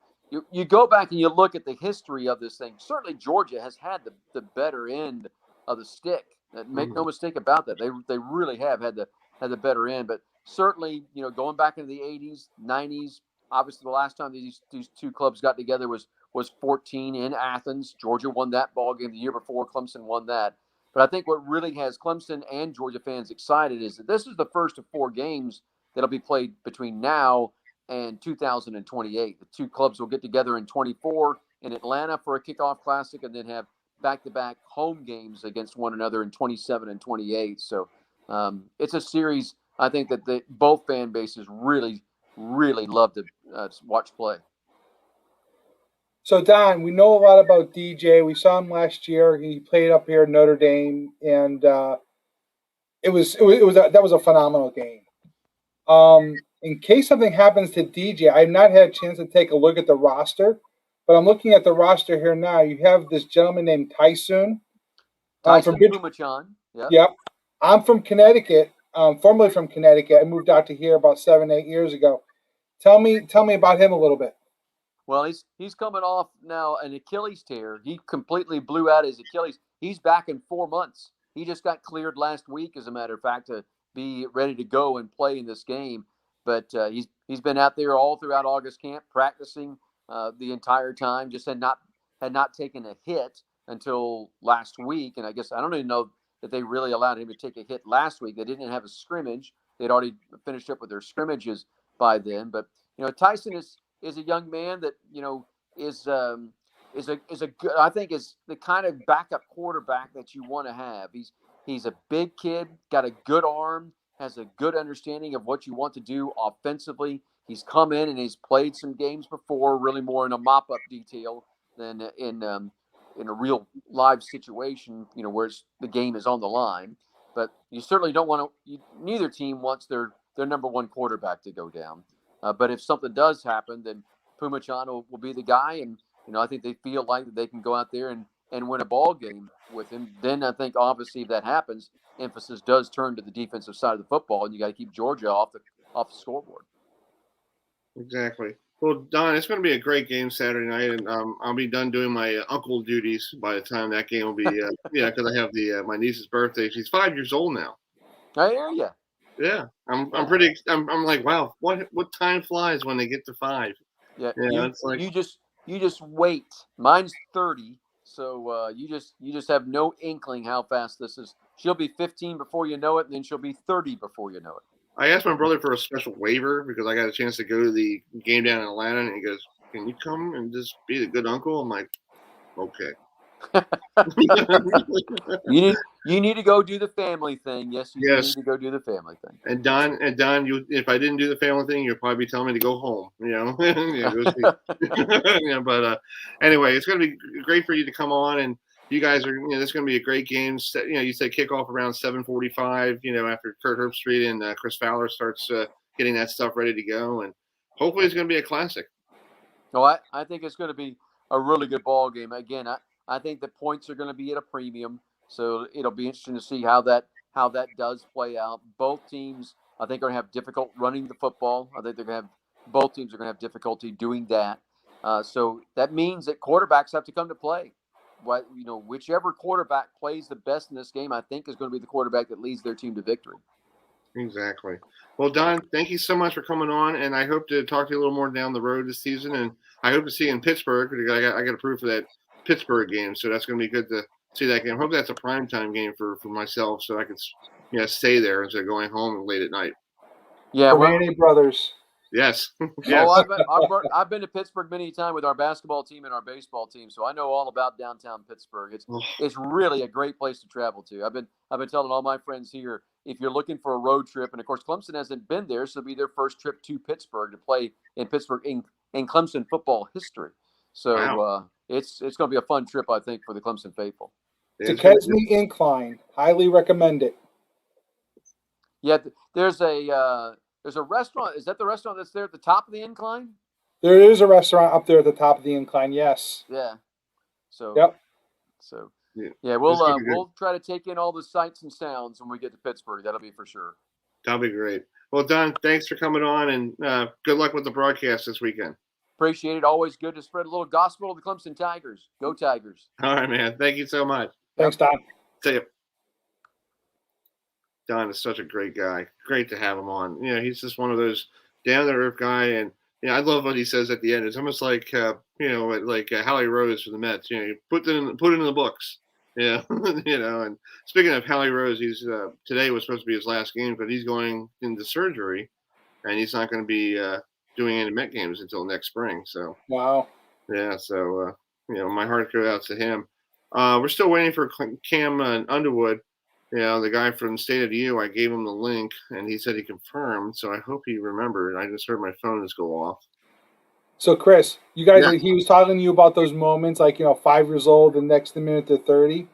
you go back and you look at the history of this thing. Certainly, Georgia has had the better end of the stick. Make no mistake about that. They really have had the better end. But certainly, going back into the 80s, 90s. Obviously, the last time these two clubs got together was 14 in Athens. Georgia won that ball game the year before. Clemson won that. But I think what really has Clemson and Georgia fans excited is that this is the first of 4 games that'll be played between now and 2028. The two clubs will get together in 24 in Atlanta for a kickoff classic, and then have back-to-back home games against one another in 27 and 28. So it's a series I think that both fan bases really, really love to watch play. So, Don, we know a lot about DJ. We saw him last year. He played up here at Notre Dame, and that was a phenomenal game. In case something happens to DJ, I've not had a chance to take a look at the roster, but I'm looking at the roster here now. You have this gentleman named Tyson. Tyson Pumachan. Yep. I'm from Connecticut, formerly from Connecticut. I moved out to here about 7-8 years ago. Tell me about him a little bit. Well, he's coming off now an Achilles tear. He completely blew out his Achilles. He's back in 4 months. He just got cleared last week, as a matter of fact, to be ready to go and play in this game. But he's been out there all throughout August camp, practicing the entire time. Just had not taken a hit until last week, and I guess I don't even know that they really allowed him to take a hit last week. They didn't have a scrimmage. They'd already finished up with their scrimmages by then. But Tyson is a young man that is a good, I think, is the kind of backup quarterback that you want to have. He's a big kid, got a good arm, has a good understanding of what you want to do offensively. He's come in and he's played some games before, really more in a mop-up detail than in a real live situation, where the game is on the line. But you certainly don't want to. Neither team wants their number one quarterback to go down. But if something does happen, then Pumachan will be the guy, and I think they feel like that they can go out there and win a ball game with him. Then I think obviously if that happens, emphasis does turn to the defensive side of the football, and you got to keep Georgia off the scoreboard. Exactly. Well, Don, it's going to be a great game Saturday night, and I'll be done doing my uncle duties by the time that game will be. Because I have my niece's birthday. She's 5 years old now. I hear you. Yeah, I'm pretty. I'm like, wow, what time flies when they get to 5? Yeah, it's like you just wait. Mine's 30, so you just have no inkling how fast this is. She'll be 15 before you know it, and then she'll be 30 before you know it. I asked my brother for a special waiver because I got a chance to go to the game down in Atlanta, and he goes, "Can you come and just be the good uncle?" I'm like, "Okay." You need to go do the family thing. Yes, you Yes. need to go do the family thing. And Don, if I didn't do the family thing, you'd probably be telling me to go home. Go see. But anyway, it's going to be great for you to come on, and you guys are. This is going to be a great game. You said kickoff around 7:45. After Kurt Herbstreit and Chris Fowler starts getting that stuff ready to go, and hopefully it's going to be a classic. No, I think it's going to be a really good ball game. Again, I think the points are going to be at a premium, so it'll be interesting to see how that does play out. Both teams, I think, are going to have difficult running the football. I think both teams are going to have difficulty doing that. So that means that quarterbacks have to come to play. Whichever quarterback plays the best in this game, I think, is going to be the quarterback that leads their team to victory. Exactly. Well, Don, thank you so much for coming on, and I hope to talk to you a little more down the road this season. And I hope to see you in Pittsburgh because I got approved for that Pittsburgh game, so that's going to be good to see that game. I hope that's a primetime game for myself, so I can stay there instead of going home late at night. Yeah, Manny Brothers. Yes. Yes. Oh, I've been to Pittsburgh many times with our basketball team and our baseball team, so I know all about downtown Pittsburgh. It's really a great place to travel to. I've been telling all my friends here, if you're looking for a road trip, and of course Clemson hasn't been there, so it'll be their first trip to Pittsburgh to play in Pittsburgh in Clemson football history. So wow. It's going to be a fun trip, I think, for the Clemson faithful. Duquesne Incline, highly recommend it. Yeah, there's a restaurant. Is that the restaurant that's there at the top of the incline? There is a restaurant up there at the top of the incline. Yes. Yeah. So. Yep. So. Yeah, we'll try to take in all the sights and sounds when we get to Pittsburgh. That'll be for sure. That'll be great. Well, Don, thanks for coming on, and good luck with the broadcast this weekend. Appreciate it. Always good to spread a little gospel of the Clemson Tigers. Go Tigers. All right, man. Thank you so much. Thanks, Don. See you. Don is such a great guy. Great to have him on. He's just one of those down-to-earth guy, and I love what he says at the end. It's almost like Howie Rose for the Mets. You put it in the books. And speaking of Howie Rose, he's today was supposed to be his last game, but he's going into surgery, and he's not going to be doing any Met games until next spring. So wow. Yeah. So my heart goes out to him. We're still waiting for Cam Underwood. The guy from State of U, I gave him the link, and he said he confirmed, so I hope he remembered. I just heard my phone just go off. So, Chris, you guys, he was talking to you about those moments, 5 years old, the next minute to 30.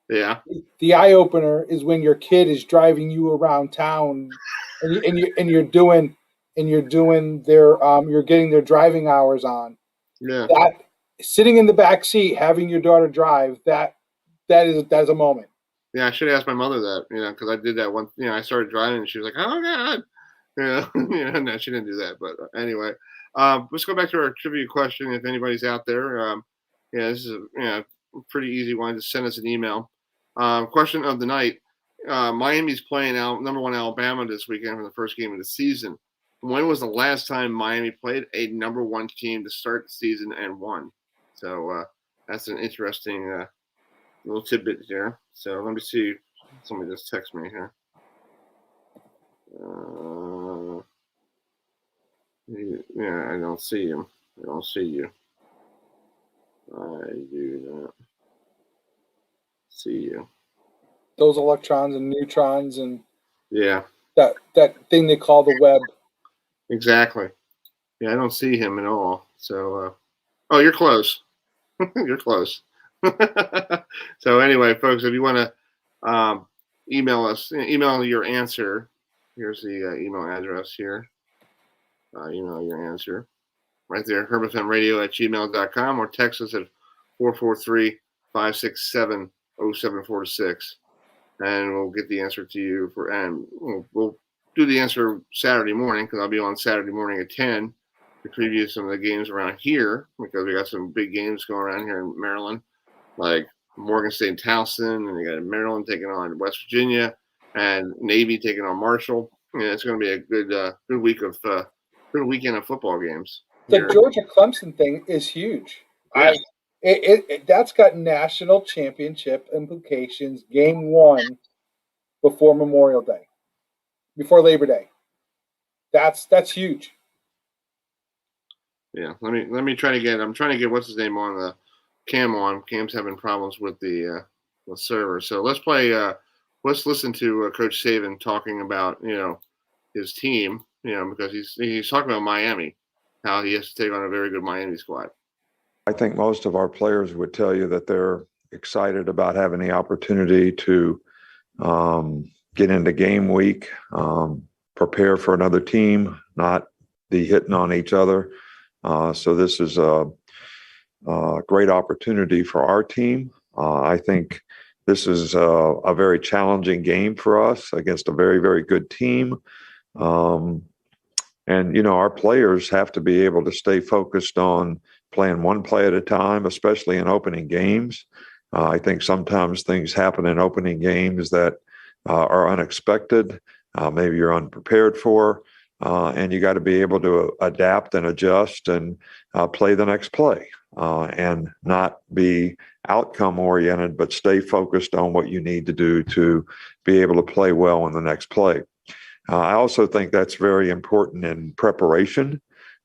Yeah. The eye-opener is when your kid is driving you around town, and you're getting their driving hours on. Yeah. That, sitting in the back seat, having your daughter drive, that is a moment. Yeah, I should have asked my mother that, because I did that one. I started driving, and she was like, "Oh God," no, she didn't do that. But anyway, let's go back to our trivia question. If anybody's out there, this is a pretty easy one. Just send us an email. Question of the night: Miami's playing number 1 Alabama this weekend for the first game of the season. When was the last time Miami played a number 1 team to start the season and won? So that's an interesting little tidbit here. So let me see. Somebody just text me here. I don't see him. I don't see you. I do not see you. Those electrons and neutrons and that thing they call the web. Exactly. Yeah, I don't see him at all. So, you're close. You're close. So anyway, folks, if you want to email us, email your answer. Here's the email address here. Email your answer right there, herbfmradio@gmail.com, or text us at 443-567-0746, and we'll get the answer to you and we'll do the answer Saturday morning, because I'll be on Saturday morning at 10. to preview some of the games around here because we got some big games going around here in Maryland, like Morgan State and Towson, and you got Maryland taking on West Virginia, and Navy taking on Marshall. Yeah, it's going to be a good weekend of football games. The here. Georgia Clemson thing is huge. Yeah. That's got national championship implications. Game 1 before Memorial Day, before Labor Day. That's huge. Yeah, let me try to get. I'm trying to get what's his name on the Cam on. Cam's having problems with the server. So let's play. Let's listen to Coach Saban talking about his team. Because he's talking about Miami, how he has to take on a very good Miami squad. I think most of our players would tell you that they're excited about having the opportunity to get into game week, prepare for another team, not be hitting on each other. So this is a great opportunity for our team. I think this is a very challenging game for us against a very, very good team. And, our players have to be able to stay focused on playing one play at a time, especially in opening games. I think sometimes things happen in opening games that are unexpected, maybe you're unprepared for, and you got to be able to adapt and adjust and play the next play and not be outcome oriented, but stay focused on what you need to do to be able to play well in the next play. I also think that's very important in preparation.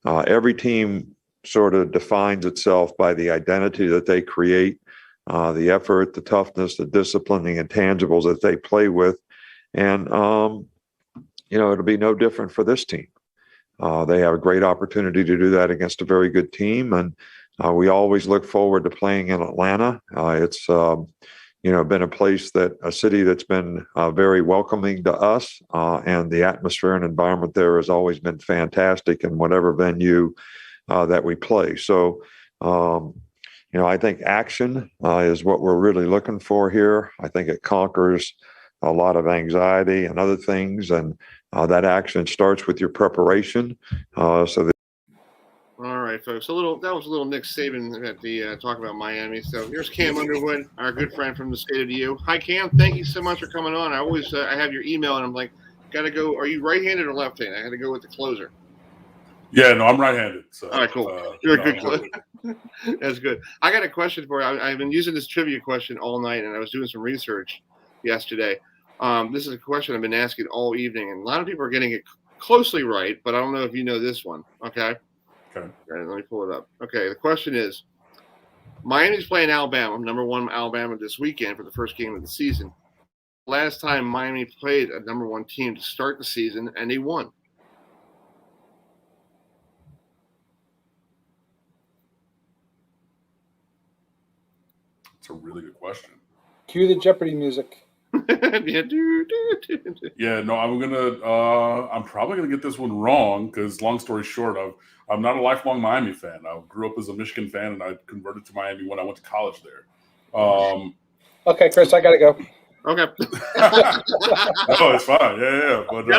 Every team sort of defines itself by the identity that they create, the effort, the toughness, the discipline, the intangibles that they play with. And, it'll be no different for this team. They have a great opportunity to do that against a very good team. And we always look forward to playing in Atlanta. It's been a city that's been very welcoming to us, and the atmosphere and environment there has always been fantastic in whatever venue that we play. So, I think action is what we're really looking for here. I think it conquers a lot of anxiety and other things, and that action starts with your preparation. All right, folks. That was a little Nick Saban at the talk about Miami. So here's Cam Underwood, our good friend from the State of U. Hi, Cam. Thank you so much for coming on. I always I have your email, and I'm like, gotta go. Are you right-handed or left-handed? I had to go with the closer. Yeah, no, I'm right-handed. So, all right, cool. You're a good closer. That's good. I got a question for you. I've been using this trivia question all night, and I was doing some research yesterday. This is a question I've been asking all evening, and a lot of people are getting it closely right, but I don't know if you know this one. Okay. Okay. All right, let me pull it up. Okay, the question is, Miami's playing Alabama, number 1 Alabama this weekend for the first game of the season. Last time Miami played a number 1 team to start the season, and they won. It's a really good question. Cue the Jeopardy music. Yeah, no, I'm probably gonna get this one wrong because, long story short, I'm not a lifelong Miami fan. I grew up as a Michigan fan, and I converted to Miami when I went to college there. Okay, Chris, I gotta go. Okay. No, it's fine. Yeah. But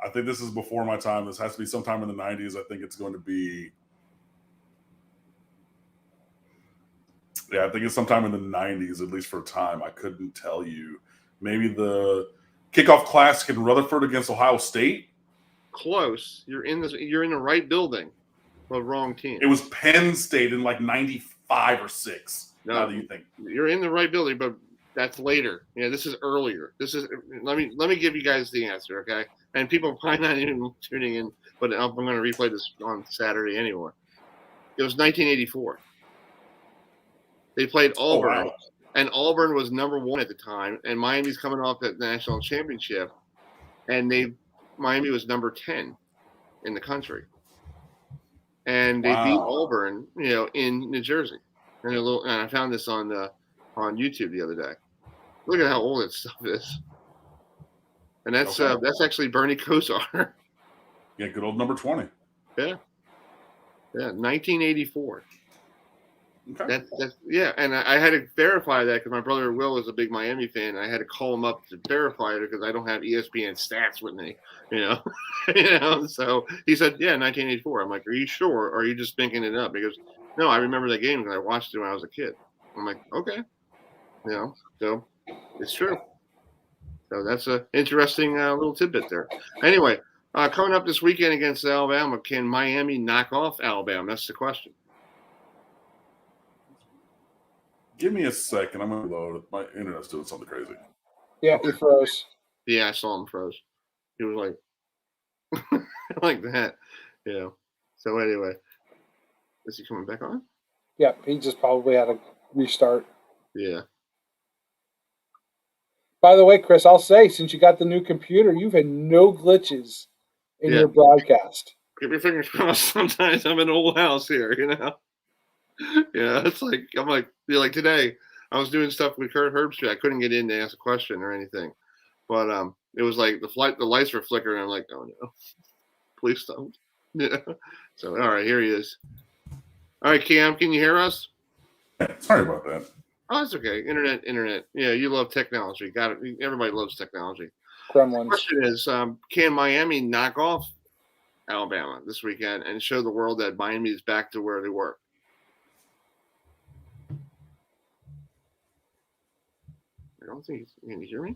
I think this is before my time. This has to be sometime in the 90s. I think it's going to be. Yeah, I think it's sometime in the 90s, at least for a time. I couldn't tell you. Maybe the kickoff classic in Rutherford against Ohio State. Close. You're in the right building, but wrong team. It was Penn State in like 95 or 6. No, how do you think? You're in the right building, but that's later. Yeah, this is earlier. Let me give you guys the answer, okay? And people might not even tuning in, but I'm going to replay this on Saturday anyway. It was 1984. They played Auburn, oh, wow. And Auburn was number 1 at the time, and Miami's coming off that national championship, and Miami was number 10 in the country, and they beat Auburn, in New Jersey. And I found this on YouTube the other day. Look at how old that stuff is, and that's actually Bernie Kosar. Yeah, good old number 20. Yeah, 1984. Okay. That's yeah, and I had to verify that because my brother Will is a big Miami fan. I had to call him up to verify it because I don't have ESPN stats with me, you know. So he said, "Yeah, 1984." I'm like, "Are you sure? Or are you just thinking it up?" Because no, I remember that game because I watched it when I was a kid. I'm like, okay, so it's true. So that's an interesting little tidbit there. Anyway, coming up this weekend against Alabama, can Miami knock off Alabama? That's the question. Give me a second. I'm going to load it. My internet's doing something crazy. Yeah, he froze. Yeah, I saw him froze. He was like, like that. Yeah. So anyway, is he coming back on? Yeah, he just probably had to restart. Yeah. By the way, Chris, I'll say, since you got the new computer, you've had no glitches in your broadcast. Keep your fingers crossed. Sometimes I'm in an old house here, Yeah, it's like like today I was doing stuff with Kurt Herbstreit. I couldn't get in to ask a question or anything, but it was like the lights were flickering. I'm like, oh no, please don't. Yeah. So all right, here he is. All right, Cam, can you hear us? Sorry about that. Oh, that's okay. Internet. Yeah, you love technology. Got it. Everybody loves technology. Gremlins. The question is, can Miami knock off Alabama this weekend and show the world that Miami is back to where they were? I don't think can you hear me?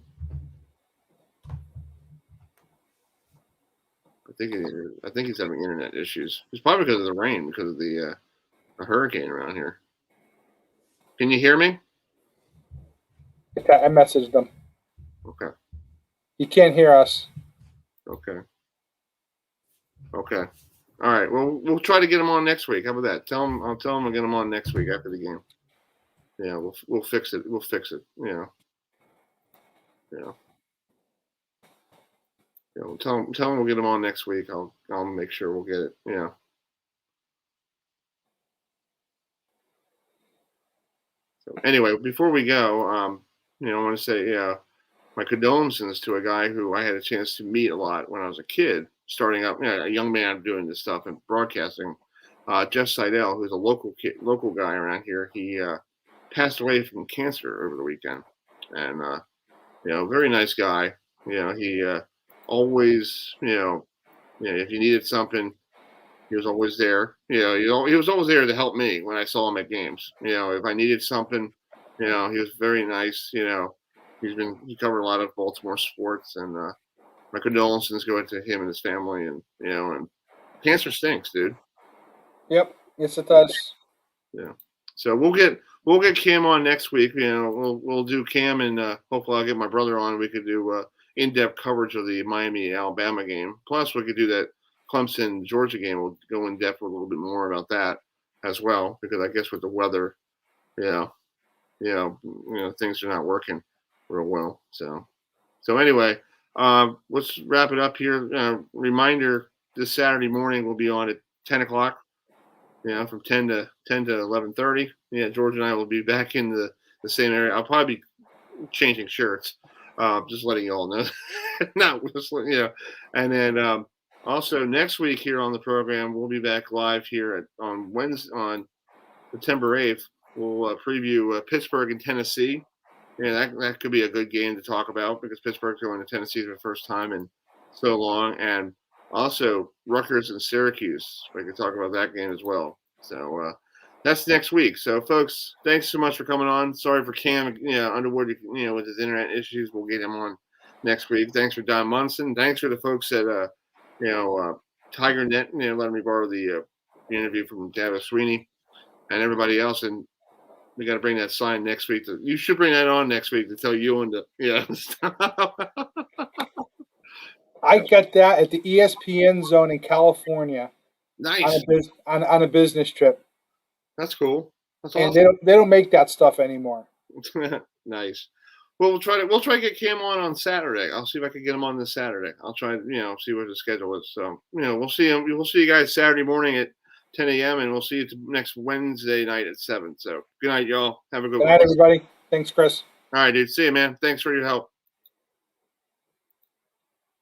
I think he's having internet issues. It's probably because of the rain, because of the hurricane around here. Can you hear me? I messaged him. Okay. He can't hear us. Okay. All right. Well, we'll try to get him on next week. How about that? I'll tell him we'll get him on next week after the game. Yeah, we'll fix it. We'll fix it. Yeah. We'll tell him we'll get him on next week. I'll make sure we'll get it. Yeah. So anyway, before we go, I want to say, my condolences to a guy who I had a chance to meet a lot when I was a kid, starting up, a young man doing this stuff and broadcasting. Jeff Heidel, who's a local guy around here, he passed away from cancer over the weekend, and very nice guy. He always, if you needed something, he was always there. He was always there to help me when I saw him at games. If I needed something, he was very nice. He covered a lot of Baltimore sports, and my condolences go to him and his family. And cancer stinks, dude. Yep, yes it does. Yeah. So we'll get Cam on next week. We'll do Cam, and hopefully I'll get my brother on. We could do in-depth coverage of the Miami-Alabama game. Plus, we could do that Clemson-Georgia game. We'll go in depth with a little bit more about that as well, because I guess with the weather, things are not working real well. So anyway, let's wrap it up here. Reminder: this Saturday morning we'll be on at 10 o'clock. From 10 to 11:30. Yeah, George and I will be back in the same area. I'll probably be changing shirts. Just letting you all know. Not whistling, And then also next week here on the program, we'll be back live here on Wednesday, on September 8th. We'll preview Pittsburgh and Tennessee. Yeah, that could be a good game to talk about because Pittsburgh's going to Tennessee for the first time in so long, and also Rutgers and Syracuse. We could talk about that game as well. So that's next week. So folks, thanks so much for coming on. Sorry for Cam, Underwood, with his internet issues. We'll get him on next week. Thanks for Don Munson. Thanks for the folks at TigerNet, letting me borrow the interview from Dava Sweeney and everybody else. And we got to bring that sign next week. You should bring that on next week to tell you and I got that at the ESPN zone in California. Nice. On a business trip. That's cool. That's and awesome. They don't make that stuff anymore. Nice. Well, we'll try to get Cam on Saturday. I'll see if I can get him on this Saturday. I'll try, see what the schedule is. So, we'll see him. We'll see you guys Saturday morning at 10 a.m. and we'll see you next Wednesday night at 7. So, good night, y'all. Have a good night, everybody. Thanks, Chris. All right, dude. See you, man. Thanks for your help.